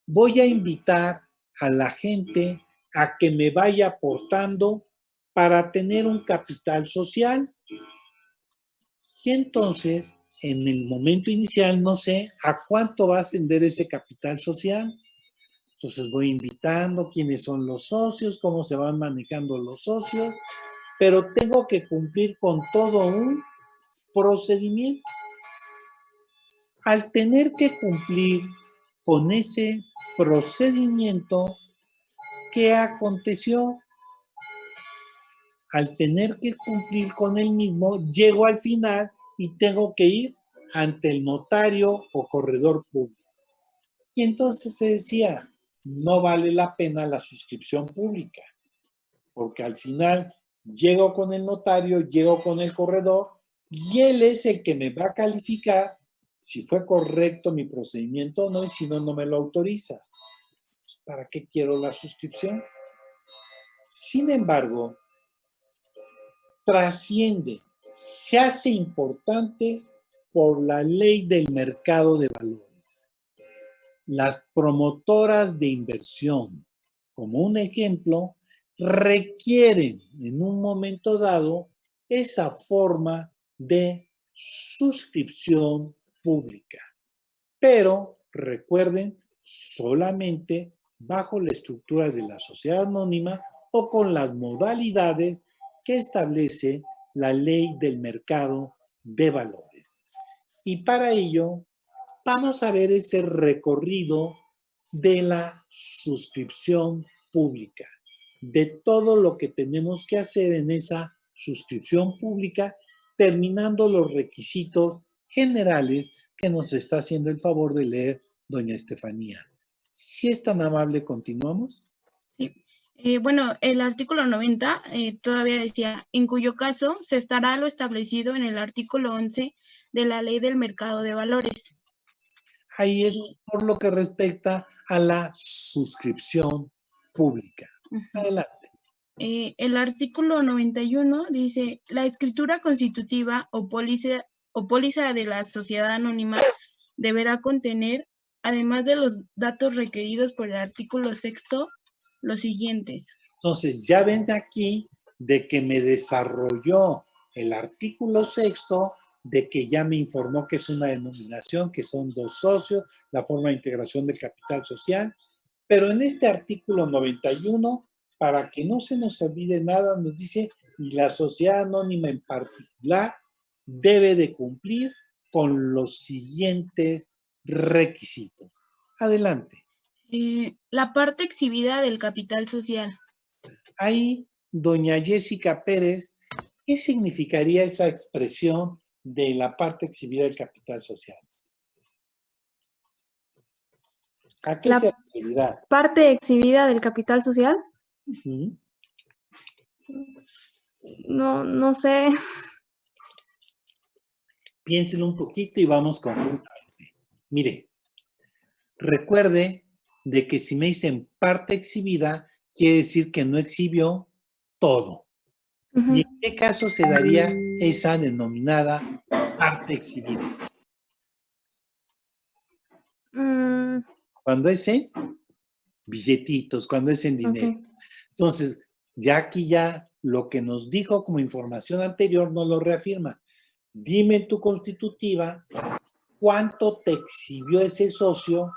Voy a invitar a la gente a que me vaya aportando para tener un capital social. Y entonces, en el momento inicial, no sé a cuánto va a ascender ese capital social. Entonces voy invitando quiénes son los socios, cómo se van manejando los socios, pero tengo que cumplir con todo un procedimiento. Al tener que cumplir con ese procedimiento, ¿qué aconteció? Al tener que cumplir con el mismo, llego al final y tengo que ir ante el notario o corredor público. Y entonces se decía, no vale la pena la suscripción pública, porque al final llego con el notario, llego con el corredor y él es el que me va a calificar si fue correcto mi procedimiento o no, y si no, no me lo autoriza. ¿Para qué quiero la suscripción? Sin embargo, trasciende, se hace importante por la ley del mercado de valores. Las promotoras de inversión, como un ejemplo, requieren en un momento dado esa forma de suscripción pública. Pero recuerden, solamente bajo la estructura de la sociedad anónima o con las modalidades que establece la ley del mercado de valores. Y para ello, vamos a ver ese recorrido de la suscripción pública, de todo lo que tenemos que hacer en esa suscripción pública, terminando los requisitos generales que nos está haciendo el favor de leer doña Estefanía. Si es tan amable, continuamos. Sí. Bueno, el artículo 90 todavía decía, en cuyo caso se estará lo establecido en el artículo 11 de la Ley del Mercado de Valores. Ahí es por lo que respecta a la suscripción pública. Adelante. El artículo 91 dice, la escritura constitutiva o póliza de la sociedad anónima deberá contener, además de los datos requeridos por el artículo 6º, los siguientes. Entonces, ya ven aquí de que me desarrolló el artículo 6º, de que ya me informó que es una denominación, que son dos socios, la forma de integración del capital social, pero en este artículo 91, para que no se nos olvide nada, nos dice, y la sociedad anónima en particular debe de cumplir con los siguientes requisitos. Adelante. La parte exhibida del capital social. Ahí, doña Jessica Pérez, ¿qué significaría esa expresión de la parte exhibida del capital social? ¿A qué se referirá? ¿Parte exhibida del capital social? No sé. Piénselo un poquito y vamos conjuntamente. Mire, recuerde de que si me dicen parte exhibida, quiere decir que no exhibió todo. ¿Y en qué caso se daría esa denominada parte exhibida? Mm, Cuando es en billetitos, cuando es en dinero. ok. Entonces, ya aquí ya lo que nos dijo como información anterior nos lo reafirma. Dime en tu constitutiva cuánto te exhibió ese socio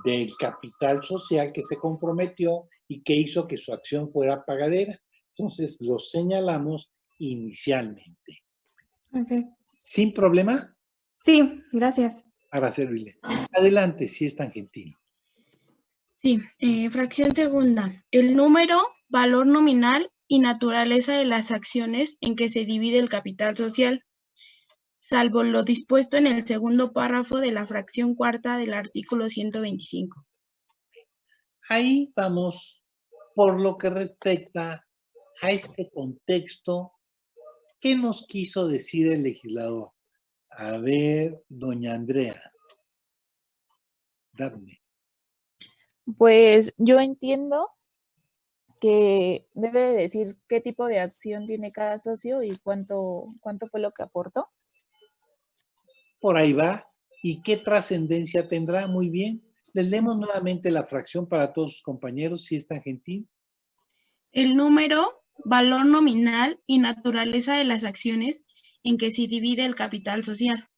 del capital social que se comprometió y que hizo que su acción fuera pagadera. Entonces, lo señalamos inicialmente. Ok. ¿Sin problema? Sí, gracias. Para servirle. Adelante, si es tan gentil. Sí, fracción segunda. El número, valor nominal y naturaleza de las acciones en que se divide el capital social, salvo lo dispuesto en el segundo párrafo de la fracción cuarta del artículo 125. Ahí vamos por lo que respecta a este contexto. ¿Qué nos quiso decir el legislador? A ver, doña Andrea. Dame. Pues yo entiendo que debe de decir qué tipo de acción tiene cada socio y cuánto fue lo que aportó. Por ahí va. ¿Y qué trascendencia tendrá? Muy bien. Les leemos nuevamente la fracción para todos sus compañeros, si es tan gentil. El número, valor nominal y naturaleza de las acciones en que se divide el capital social.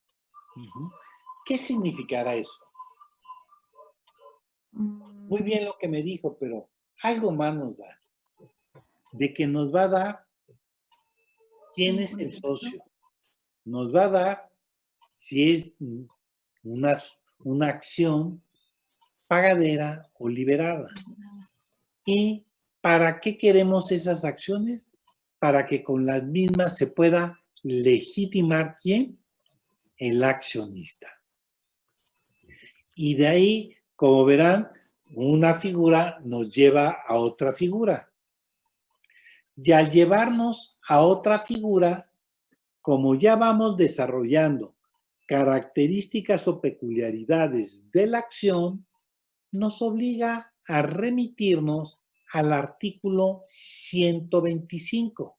¿Qué significará eso? Muy bien lo que me dijo, pero algo más nos da. De que nos va a dar quién es el socio. Nos va a dar si es una acción pagadera o liberada. ¿Y para qué queremos esas acciones? Para que con las mismas se pueda legitimar ¿quién? El accionista. Y de ahí, como verán, una figura nos lleva a otra figura. Y al llevarnos a otra figura, como ya vamos desarrollando características o peculiaridades de la acción, nos obliga a remitirnos al artículo 125,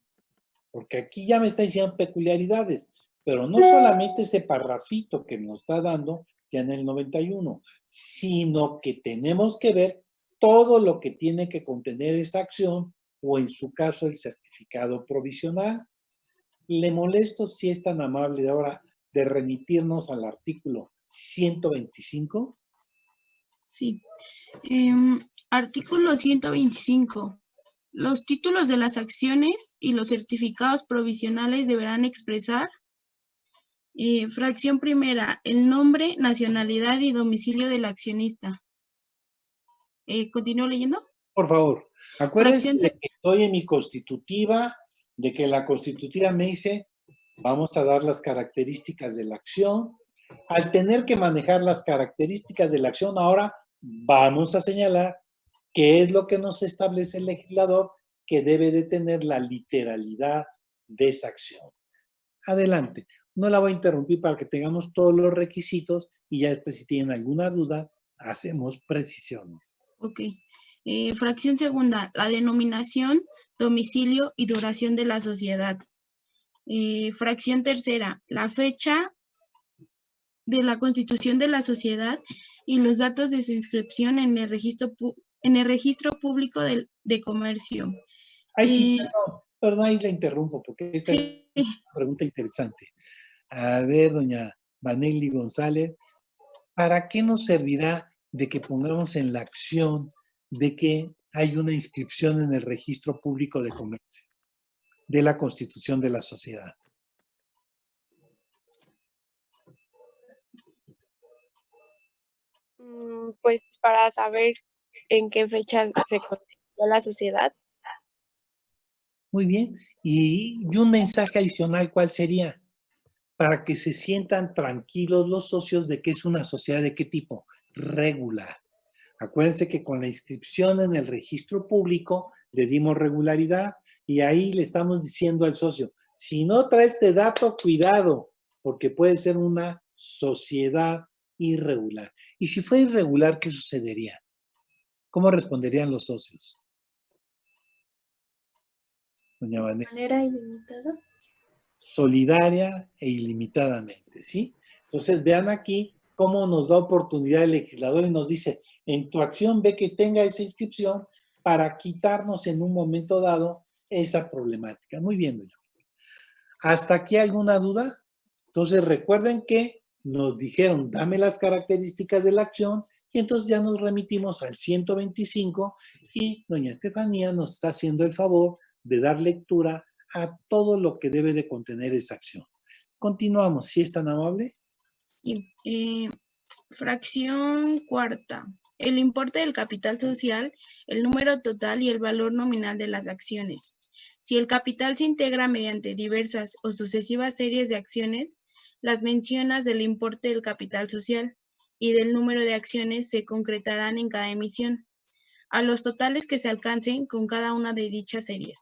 porque aquí ya me está diciendo peculiaridades, pero no solamente ese parrafito que nos está dando ya en el 91, sino que tenemos que ver todo lo que tiene que contener esa acción o en su caso el certificado provisional. Le molesto si es tan amable de ahora de remitirnos al artículo 125. Sí. Artículo 125. Los títulos de las acciones y los certificados provisionales deberán expresar, fracción primera, el nombre, nacionalidad y domicilio del accionista. ¿Continúo leyendo? Por favor, acuérdense Fracción de que estoy en mi constitutiva, de que la constitutiva me dice, vamos a dar las características de la acción. Al tener que manejar las características de la acción, ahora vamos a señalar qué es lo que nos establece el legislador que debe de tener la literalidad de esa acción. Adelante. No la voy a interrumpir para que tengamos todos los requisitos y ya después si tienen alguna duda, hacemos precisiones. Ok. Fracción segunda, la denominación, domicilio y duración de la sociedad. Fracción tercera, la fecha de la constitución de la sociedad y los datos de su inscripción en el registro público de comercio. Ay, sí, perdón, ahí la interrumpo porque esta sí. es una pregunta interesante. A ver, doña Vanelli González, ¿para qué nos servirá de que pongamos en la acción de que hay una inscripción en el registro público de comercio de la constitución de la sociedad? Pues para saber en qué fecha se constituyó la sociedad. Muy bien. Y un mensaje adicional, ¿cuál sería? Para que se sientan tranquilos los socios de que es una sociedad de qué tipo? Regular. Acuérdense que con la inscripción en el registro público le dimos regularidad y ahí le estamos diciendo al socio, si no trae este dato, cuidado, porque puede ser una sociedad irregular. Y si fue irregular, ¿qué sucedería? ¿Cómo responderían los socios? Doña Vanessa. ¿De manera ilimitada? solidaria e ilimitadamente, ¿sí? Entonces, vean aquí cómo nos da oportunidad el legislador y nos dice, en tu acción ve que tenga esa inscripción para quitarnos en un momento dado esa problemática. Muy bien, doña. ¿Hasta aquí alguna duda? Entonces, recuerden que nos dijeron, dame las características de la acción, y entonces ya nos remitimos al 125 y doña Estefanía nos está haciendo el favor de dar lectura a todo lo que debe de contener esa acción. Continuamos, ¿sí es tan amable? Fracción cuarta. El importe del capital social, el número total y el valor nominal de las acciones. Si el capital se integra mediante diversas o sucesivas series de acciones, las menciones del importe del capital social y del número de acciones se concretarán en cada emisión, a los totales que se alcancen con cada una de dichas series.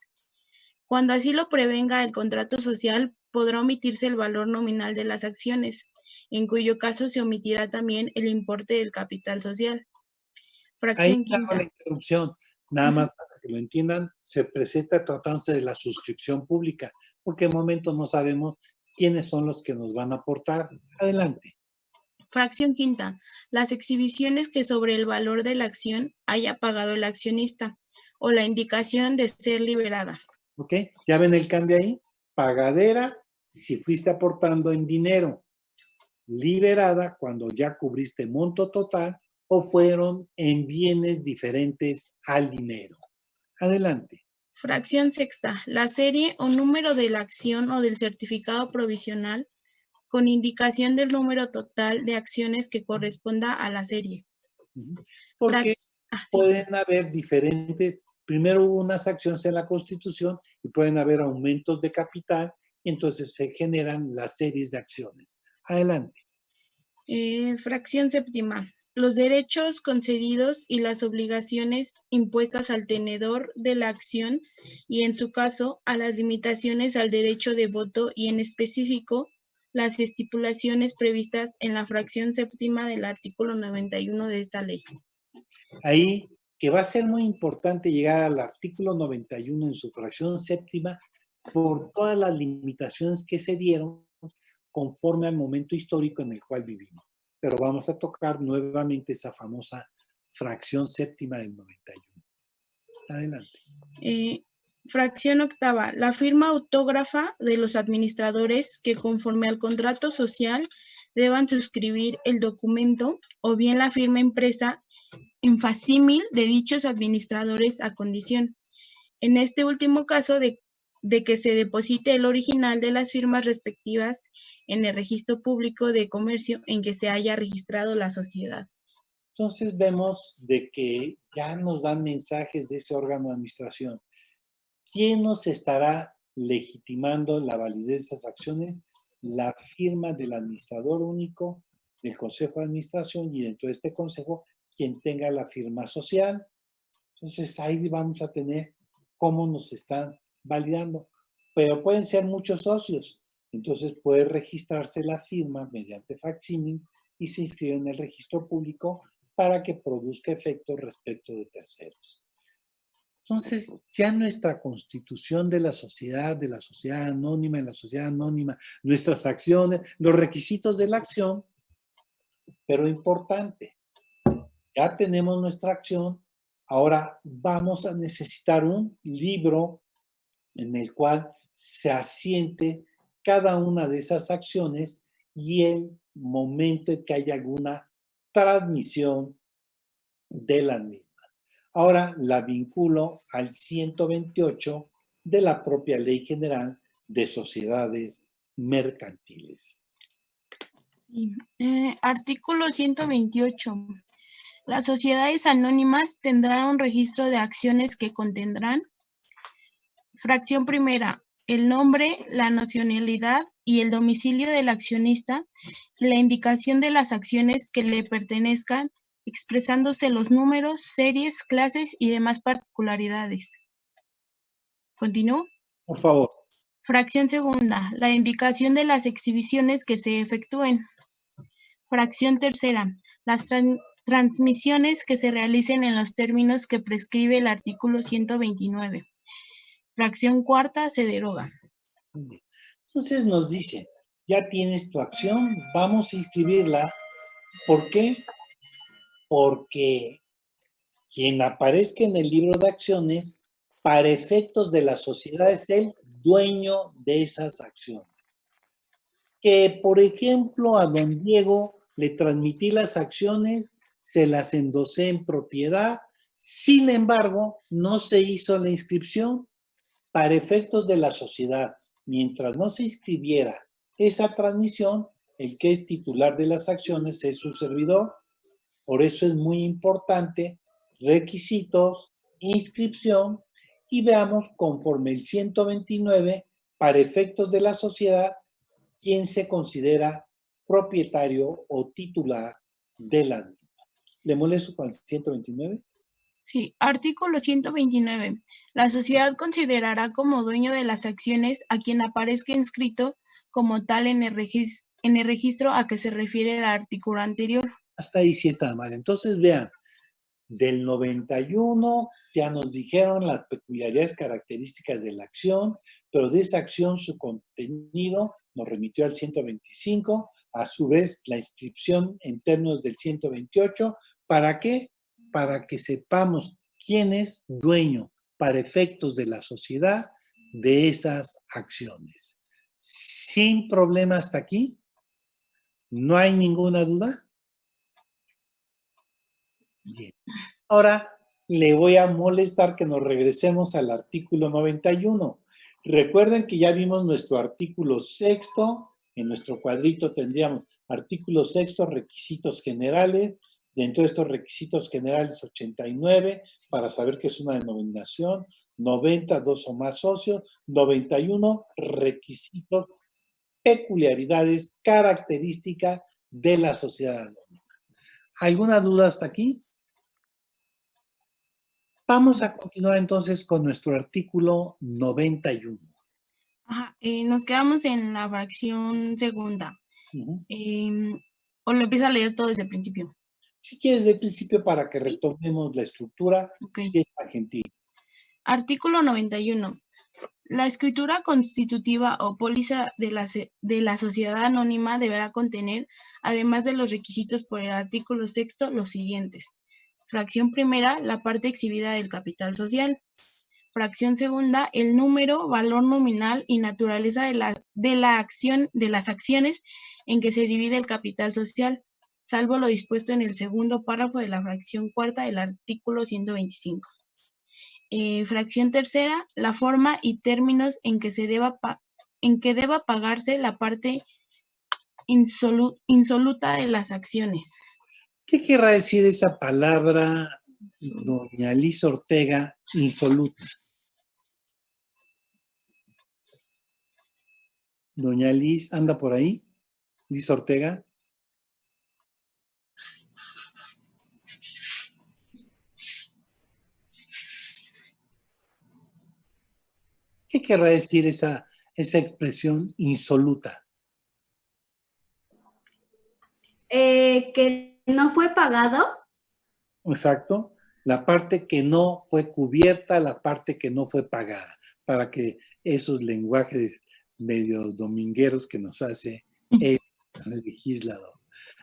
Cuando así lo prevenga el contrato social, podrá omitirse el valor nominal de las acciones, en cuyo caso se omitirá también el importe del capital social. Fracción Ahí hago la quinta. interrupción, nada más para que lo entiendan, se presenta tratándose de la suscripción pública, porque en momento no sabemos quiénes son los que nos van a aportar. Adelante. Fracción quinta. Las exhibiciones que sobre el valor de la acción haya pagado el accionista o la indicación de ser liberada. ¿Ok? ¿Ya ven el cambio ahí? Pagadera si fuiste aportando en dinero. Liberada cuando ya cubriste monto total o fueron en bienes diferentes al dinero. Adelante. Fracción sexta. La serie o número de la acción o del certificado provisional con indicación del número total de acciones que corresponda a la serie. Porque pueden haber diferentes, primero hubo unas acciones en la Constitución y pueden haber aumentos de capital y entonces se generan las series de acciones. Adelante. Fracción séptima. Los derechos concedidos y las obligaciones impuestas al tenedor de la acción y, en su caso, a las limitaciones al derecho de voto y, en específico, las estipulaciones previstas en la fracción séptima del artículo 91 de esta ley. Ahí, que va a ser muy importante llegar al artículo 91 en su fracción séptima por todas las limitaciones que se dieron conforme al momento histórico en el cual vivimos. Pero vamos a tocar nuevamente esa famosa fracción séptima del 91. Adelante. Fracción octava. La firma autógrafa de los administradores que, conforme al contrato social, deban suscribir el documento o bien la firma impresa en facsímil de dichos administradores a condición, en este último caso, de que se deposite el original de las firmas respectivas en el registro público de comercio en que se haya registrado la sociedad. Entonces vemos de que ya nos dan mensajes de ese órgano de administración. ¿Quién nos estará legitimando la validez de esas acciones? La firma del administrador único, del Consejo de Administración y dentro de este consejo, quien tenga la firma social. Entonces ahí vamos a tener cómo nos están validando. Pero pueden ser muchos socios. Entonces puede registrarse la firma mediante facsímil y se inscribe en el registro público para que produzca efectos respecto de terceros. Entonces, ya nuestra constitución de la sociedad anónima, nuestras acciones, los requisitos de la acción, pero importante, ya tenemos nuestra acción, ahora vamos a necesitar un libro en el cual se asiente cada una de esas acciones y el momento en que haya alguna transmisión de la misma. Ahora la vinculo al 128 de la propia Ley General de Sociedades Mercantiles. Artículo 128. Las sociedades anónimas tendrán un registro de acciones que contendrán: fracción primera, el nombre, la nacionalidad y el domicilio del accionista y la indicación de las acciones que le pertenezcan, expresándose los números, series, clases y demás particularidades. ¿Continúo? Por favor. Fracción segunda, la indicación de las exhibiciones que se efectúen. Fracción tercera, las transmisiones que se realicen en los términos que prescribe el artículo 129. Fracción cuarta se deroga. Entonces nos dicen, ya tienes tu acción, vamos a inscribirla. ¿Por qué? Porque quien aparezca en el libro de acciones, para efectos de la sociedad, es el dueño de esas acciones. Que, por ejemplo, a don Diego le transmití las acciones, se las endosé en propiedad, sin embargo, no se hizo la inscripción para efectos de la sociedad. Mientras no se inscribiera esa transmisión, el que es titular de las acciones es su servidor. Por eso es muy importante requisitos, inscripción, y veamos conforme el 129, para efectos de la sociedad, quién se considera propietario o titular de la misma. ¿Le molesto con el 129? Sí, artículo 129. La sociedad considerará como dueño de las acciones a quien aparezca inscrito como tal en el registro a que se refiere el artículo anterior. Hasta ahí sí está mal. Entonces, vean, del 91 ya nos dijeron las peculiaridades características de la acción, pero de esa acción su contenido nos remitió al 125, a su vez la inscripción en términos del 128. ¿Para qué? Para que sepamos quién es dueño para efectos de la sociedad de esas acciones. Sin problema hasta aquí. ¿No hay ninguna duda? Bien. Ahora le voy a molestar que nos regresemos al artículo 91. Recuerden que ya vimos nuestro artículo 6. En nuestro cuadrito tendríamos artículo 6, requisitos generales. Dentro de estos requisitos generales, 89, para saber que es una denominación. 90, 2 o más socios. 91, requisitos, peculiaridades, características de la sociedad anónima. ¿Alguna duda hasta aquí? Vamos a continuar entonces con nuestro artículo 91. Ajá, nos quedamos en la fracción segunda. O lo empieza a leer todo desde el principio. Si quieres, desde el principio, para que retomemos la estructura, si es tan gentil. Artículo 91. La escritura constitutiva o póliza de la sociedad anónima deberá contener, además de los requisitos por el artículo 6, los siguientes. Fracción primera, la parte exhibida del capital social. Fracción segunda, el número, valor nominal y naturaleza de las acciones en que se divide el capital social, salvo lo dispuesto en el segundo párrafo de la fracción cuarta del artículo 125. Fracción tercera, la forma y términos en que deba pagarse la parte insoluta de las acciones. ¿Qué querrá decir esa palabra, doña Liz Ortega, insoluta? Doña Liz, ¿anda por ahí? Liz Ortega. ¿Qué querrá decir esa expresión insoluta? Que no fue pagado. Exacto. La parte que no fue cubierta, la parte que no fue pagada, para que esos lenguajes medio domingueros que nos hace el legislador.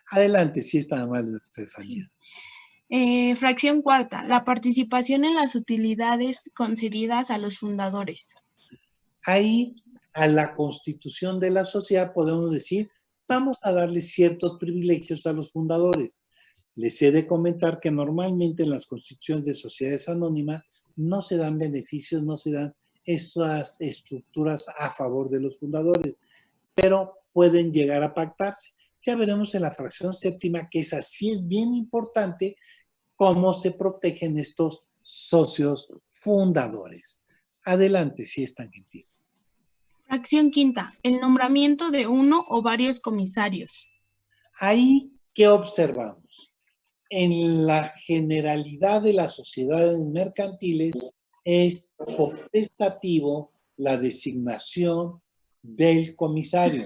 Adelante, si está mal, Estefanía. Fracción cuarta, la participación en las utilidades concedidas a los fundadores. Ahí, a la constitución de la sociedad podemos decir, vamos a darle ciertos privilegios a los fundadores. Les he de comentar que normalmente en las constituciones de sociedades anónimas no se dan beneficios, no se dan esas estructuras a favor de los fundadores, pero pueden llegar a pactarse. Ya veremos en la fracción séptima que esa sí es bien importante, cómo se protegen estos socios fundadores. Adelante, si es tan gentil. Fracción quinta, el nombramiento de uno o varios comisarios. Ahí, ¿qué observamos? En la generalidad de las sociedades mercantiles es potestativo la designación del comisario,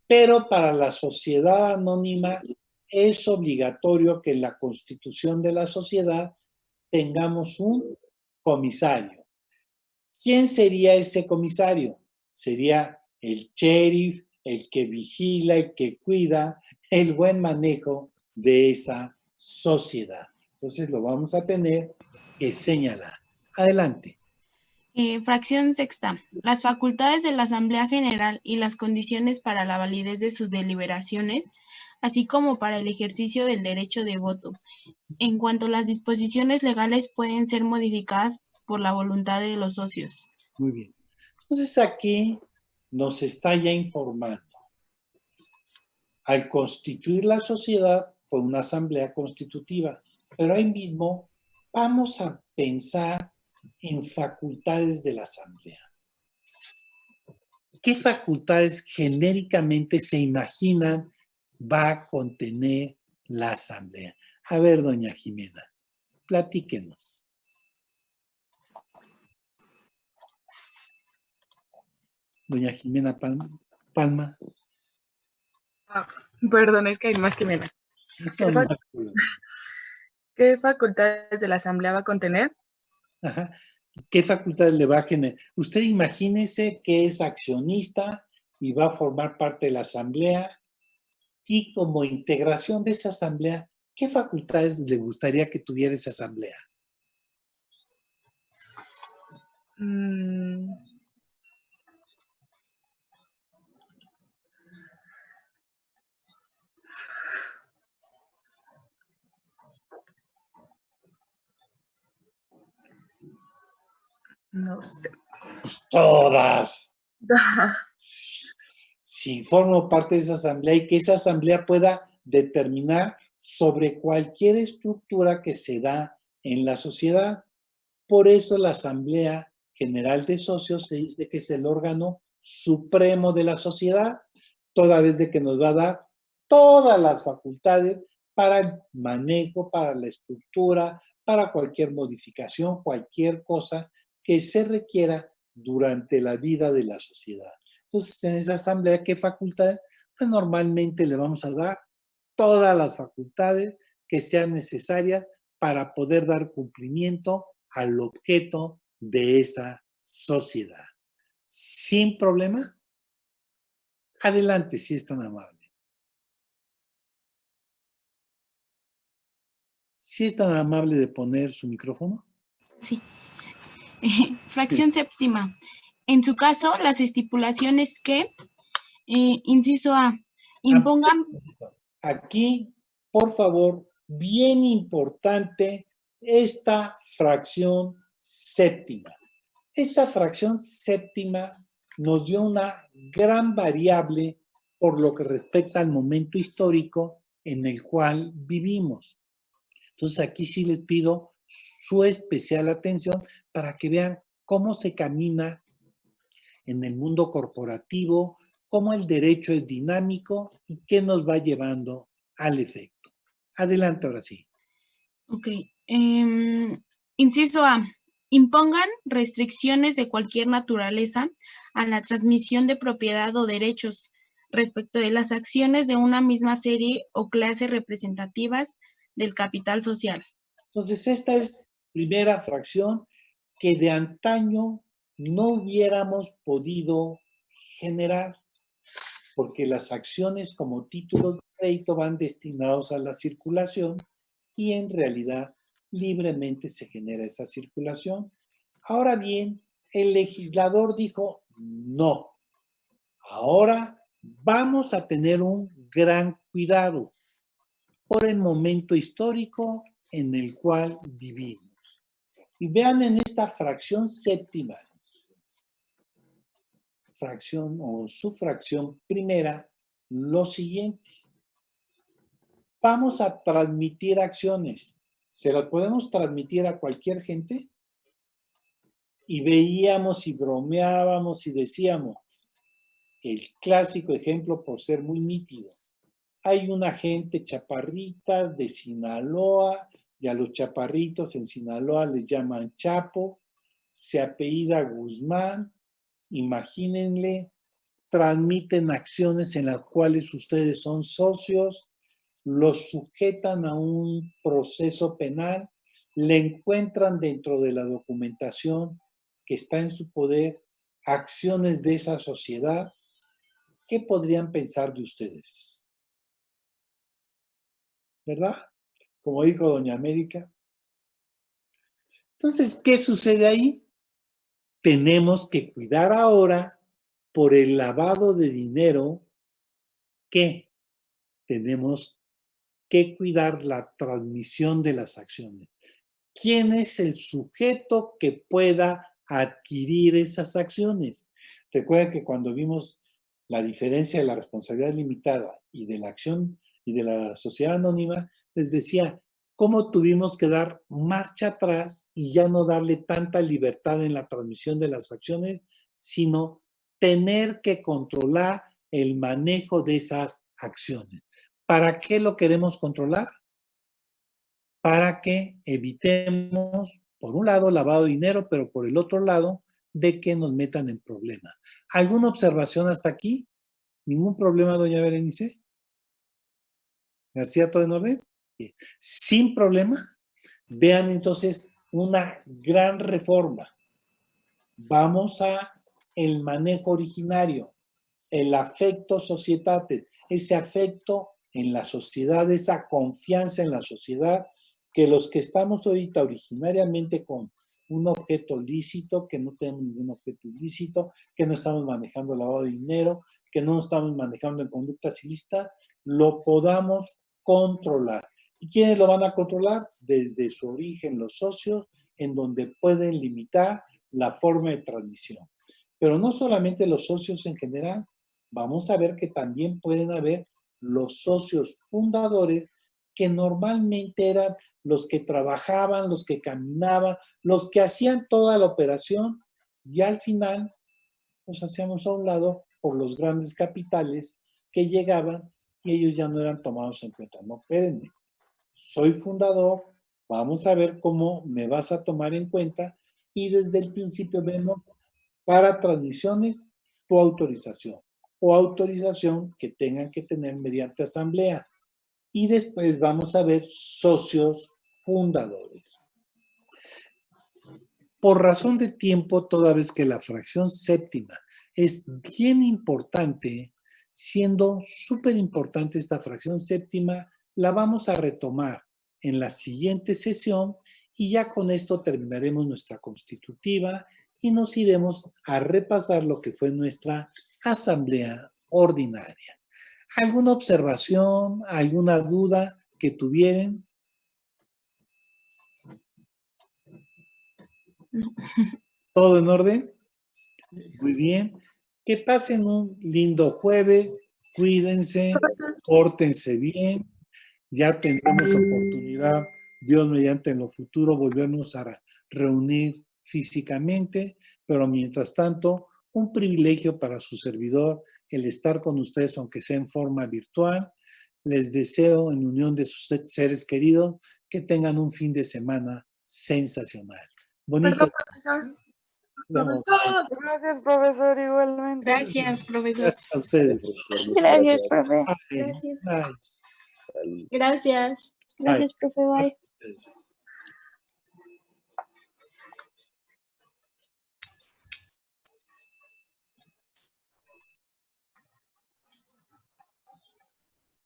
pero para la sociedad anónima es obligatorio que en la constitución de la sociedad tengamos un comisario. ¿Quién sería ese comisario? Sería el sheriff, el que vigila, el que cuida el buen manejo de esa sociedad. Entonces lo vamos a tener que señalar. Adelante. Fracción sexta. Las facultades de la Asamblea General y las condiciones para la validez de sus deliberaciones, así como para el ejercicio del derecho de voto. En cuanto a las disposiciones legales, pueden ser modificadas por la voluntad de los socios. Muy bien. Entonces aquí nos está ya informando. Al constituir la sociedad fue una asamblea constitutiva, pero ahí mismo vamos a pensar en facultades de la asamblea. ¿Qué facultades genéricamente se imaginan va a contener la asamblea? A ver, doña Jimena, platíquenos. Doña Jimena Palma. Perdón, es que hay más Jimena. ¿Qué facultades de la Asamblea va a contener? Ajá. ¿Qué facultades le va a generar? Usted imagínese que es accionista y va a formar parte de la asamblea y como integración de esa asamblea, ¿qué facultades le gustaría que tuviera esa asamblea? No sé. Pues todas. Si formo parte de esa asamblea y que esa asamblea pueda determinar sobre cualquier estructura que se da en la sociedad. Por eso la Asamblea General de Socios se dice que es el órgano supremo de la sociedad, toda vez de que nos va a dar todas las facultades para el manejo, para la estructura, para cualquier modificación, cualquier cosa que se requiera durante la vida de la sociedad. Entonces, en esa asamblea, ¿qué facultades? Pues normalmente le vamos a dar todas las facultades que sean necesarias para poder dar cumplimiento al objeto de esa sociedad. ¿Sin problema? Adelante, si es tan amable. ¿Sí es tan amable de poner su micrófono? Sí. Fracción séptima. En su caso, las estipulaciones que, inciso A, impongan... Aquí, por favor, bien importante, esta fracción séptima. Esta fracción séptima nos dio una gran variable por lo que respecta al momento histórico en el cual vivimos. Entonces aquí sí les pido su especial atención para que vean cómo se camina en el mundo corporativo, cómo el derecho es dinámico y qué nos va llevando al efecto. Adelante, ahora sí. Ok. Inciso A. Impongan restricciones de cualquier naturaleza a la transmisión de propiedad o derechos respecto de las acciones de una misma serie o clase representativas del capital social. Entonces, esta es primera fracción que de antaño no hubiéramos podido generar, porque las acciones como títulos de crédito van destinados a la circulación y en realidad libremente se genera esa circulación. Ahora bien, el legislador dijo, no, ahora vamos a tener un gran cuidado por el momento histórico en el cual vivimos. Y vean en esta fracción séptima, fracción o subfracción primera, lo siguiente. Vamos a transmitir acciones. ¿Se las podemos transmitir a cualquier gente? Y veíamos y bromeábamos y decíamos, el clásico ejemplo por ser muy nítido. Hay una gente chaparrita de Sinaloa y a los chaparritos en Sinaloa les llaman Chapo, se apellida Guzmán, imagínenle, transmiten acciones en las cuales ustedes son socios, los sujetan a un proceso penal, le encuentran dentro de la documentación que está en su poder acciones de esa sociedad ¿qué podrían pensar de ustedes? ¿Verdad? Como dijo doña América. Entonces, ¿qué sucede ahí? Tenemos que cuidar ahora por el lavado de dinero que tenemos que cuidar la transmisión de las acciones. ¿Quién es el sujeto que pueda adquirir esas acciones? Recuerden que cuando vimos la diferencia de la responsabilidad limitada y de la acción y de la sociedad anónima, les decía cómo tuvimos que dar marcha atrás y ya no darle tanta libertad en la transmisión de las acciones, sino tener que controlar el manejo de esas acciones. ¿Para qué lo queremos controlar? Para que evitemos, por un lado, lavado de dinero, pero por el otro lado, de que nos metan en problemas. ¿Alguna observación hasta aquí? ¿Ningún problema, doña Berenice? ¿García, todo en orden? Bien. Sin problema. Vean entonces una gran reforma. Vamos a el manejo originario, el affecto societatis, ese afecto en la sociedad, esa confianza en la sociedad, que los que estamos ahorita originariamente con un objeto lícito, que no tenemos ningún objeto ilícito, que no estamos manejando lavado de dinero, que no estamos manejando en conductas ilícitas, lo podamos controlar. ¿Y quiénes lo van a controlar? Desde su origen, los socios, en donde pueden limitar la forma de transmisión. Pero no solamente los socios en general, vamos a ver que también pueden haber los socios fundadores, que normalmente eran los que trabajaban, los que caminaban, los que hacían toda la operación, y al final nos hacíamos a un lado por los grandes capitales que llegaban y ellos ya no eran tomados en cuenta. No, espérenme, soy fundador, vamos a ver cómo me vas a tomar en cuenta, y desde el principio vemos para transmisiones tu autorización o autorización que tengan que tener mediante asamblea. Y después vamos a ver socios fundadores. Por razón de tiempo, toda vez que la fracción séptima es bien importante, siendo súper importante esta fracción séptima, la vamos a retomar en la siguiente sesión y ya con esto terminaremos nuestra constitutiva y nos iremos a repasar lo que fue nuestra asamblea ordinaria. ¿Alguna observación, alguna duda que tuvieran? No. ¿Todo en orden? Muy bien. Que pasen un lindo jueves, cuídense, pórtense bien. Ya tendremos oportunidad, Dios mediante en lo futuro, volvernos a reunir físicamente, pero mientras tanto, un privilegio para su servidor el estar con ustedes, aunque sea en forma virtual. Les deseo, en unión de sus seres queridos, que tengan un fin de semana sensacional. Bonito. Perdón, profesor. Gracias, profesor, igualmente. Gracias, profesor. Gracias a ustedes. Gracias, profe. Bye. Gracias. Bye. Gracias. Gracias, profe. Bye. Bye.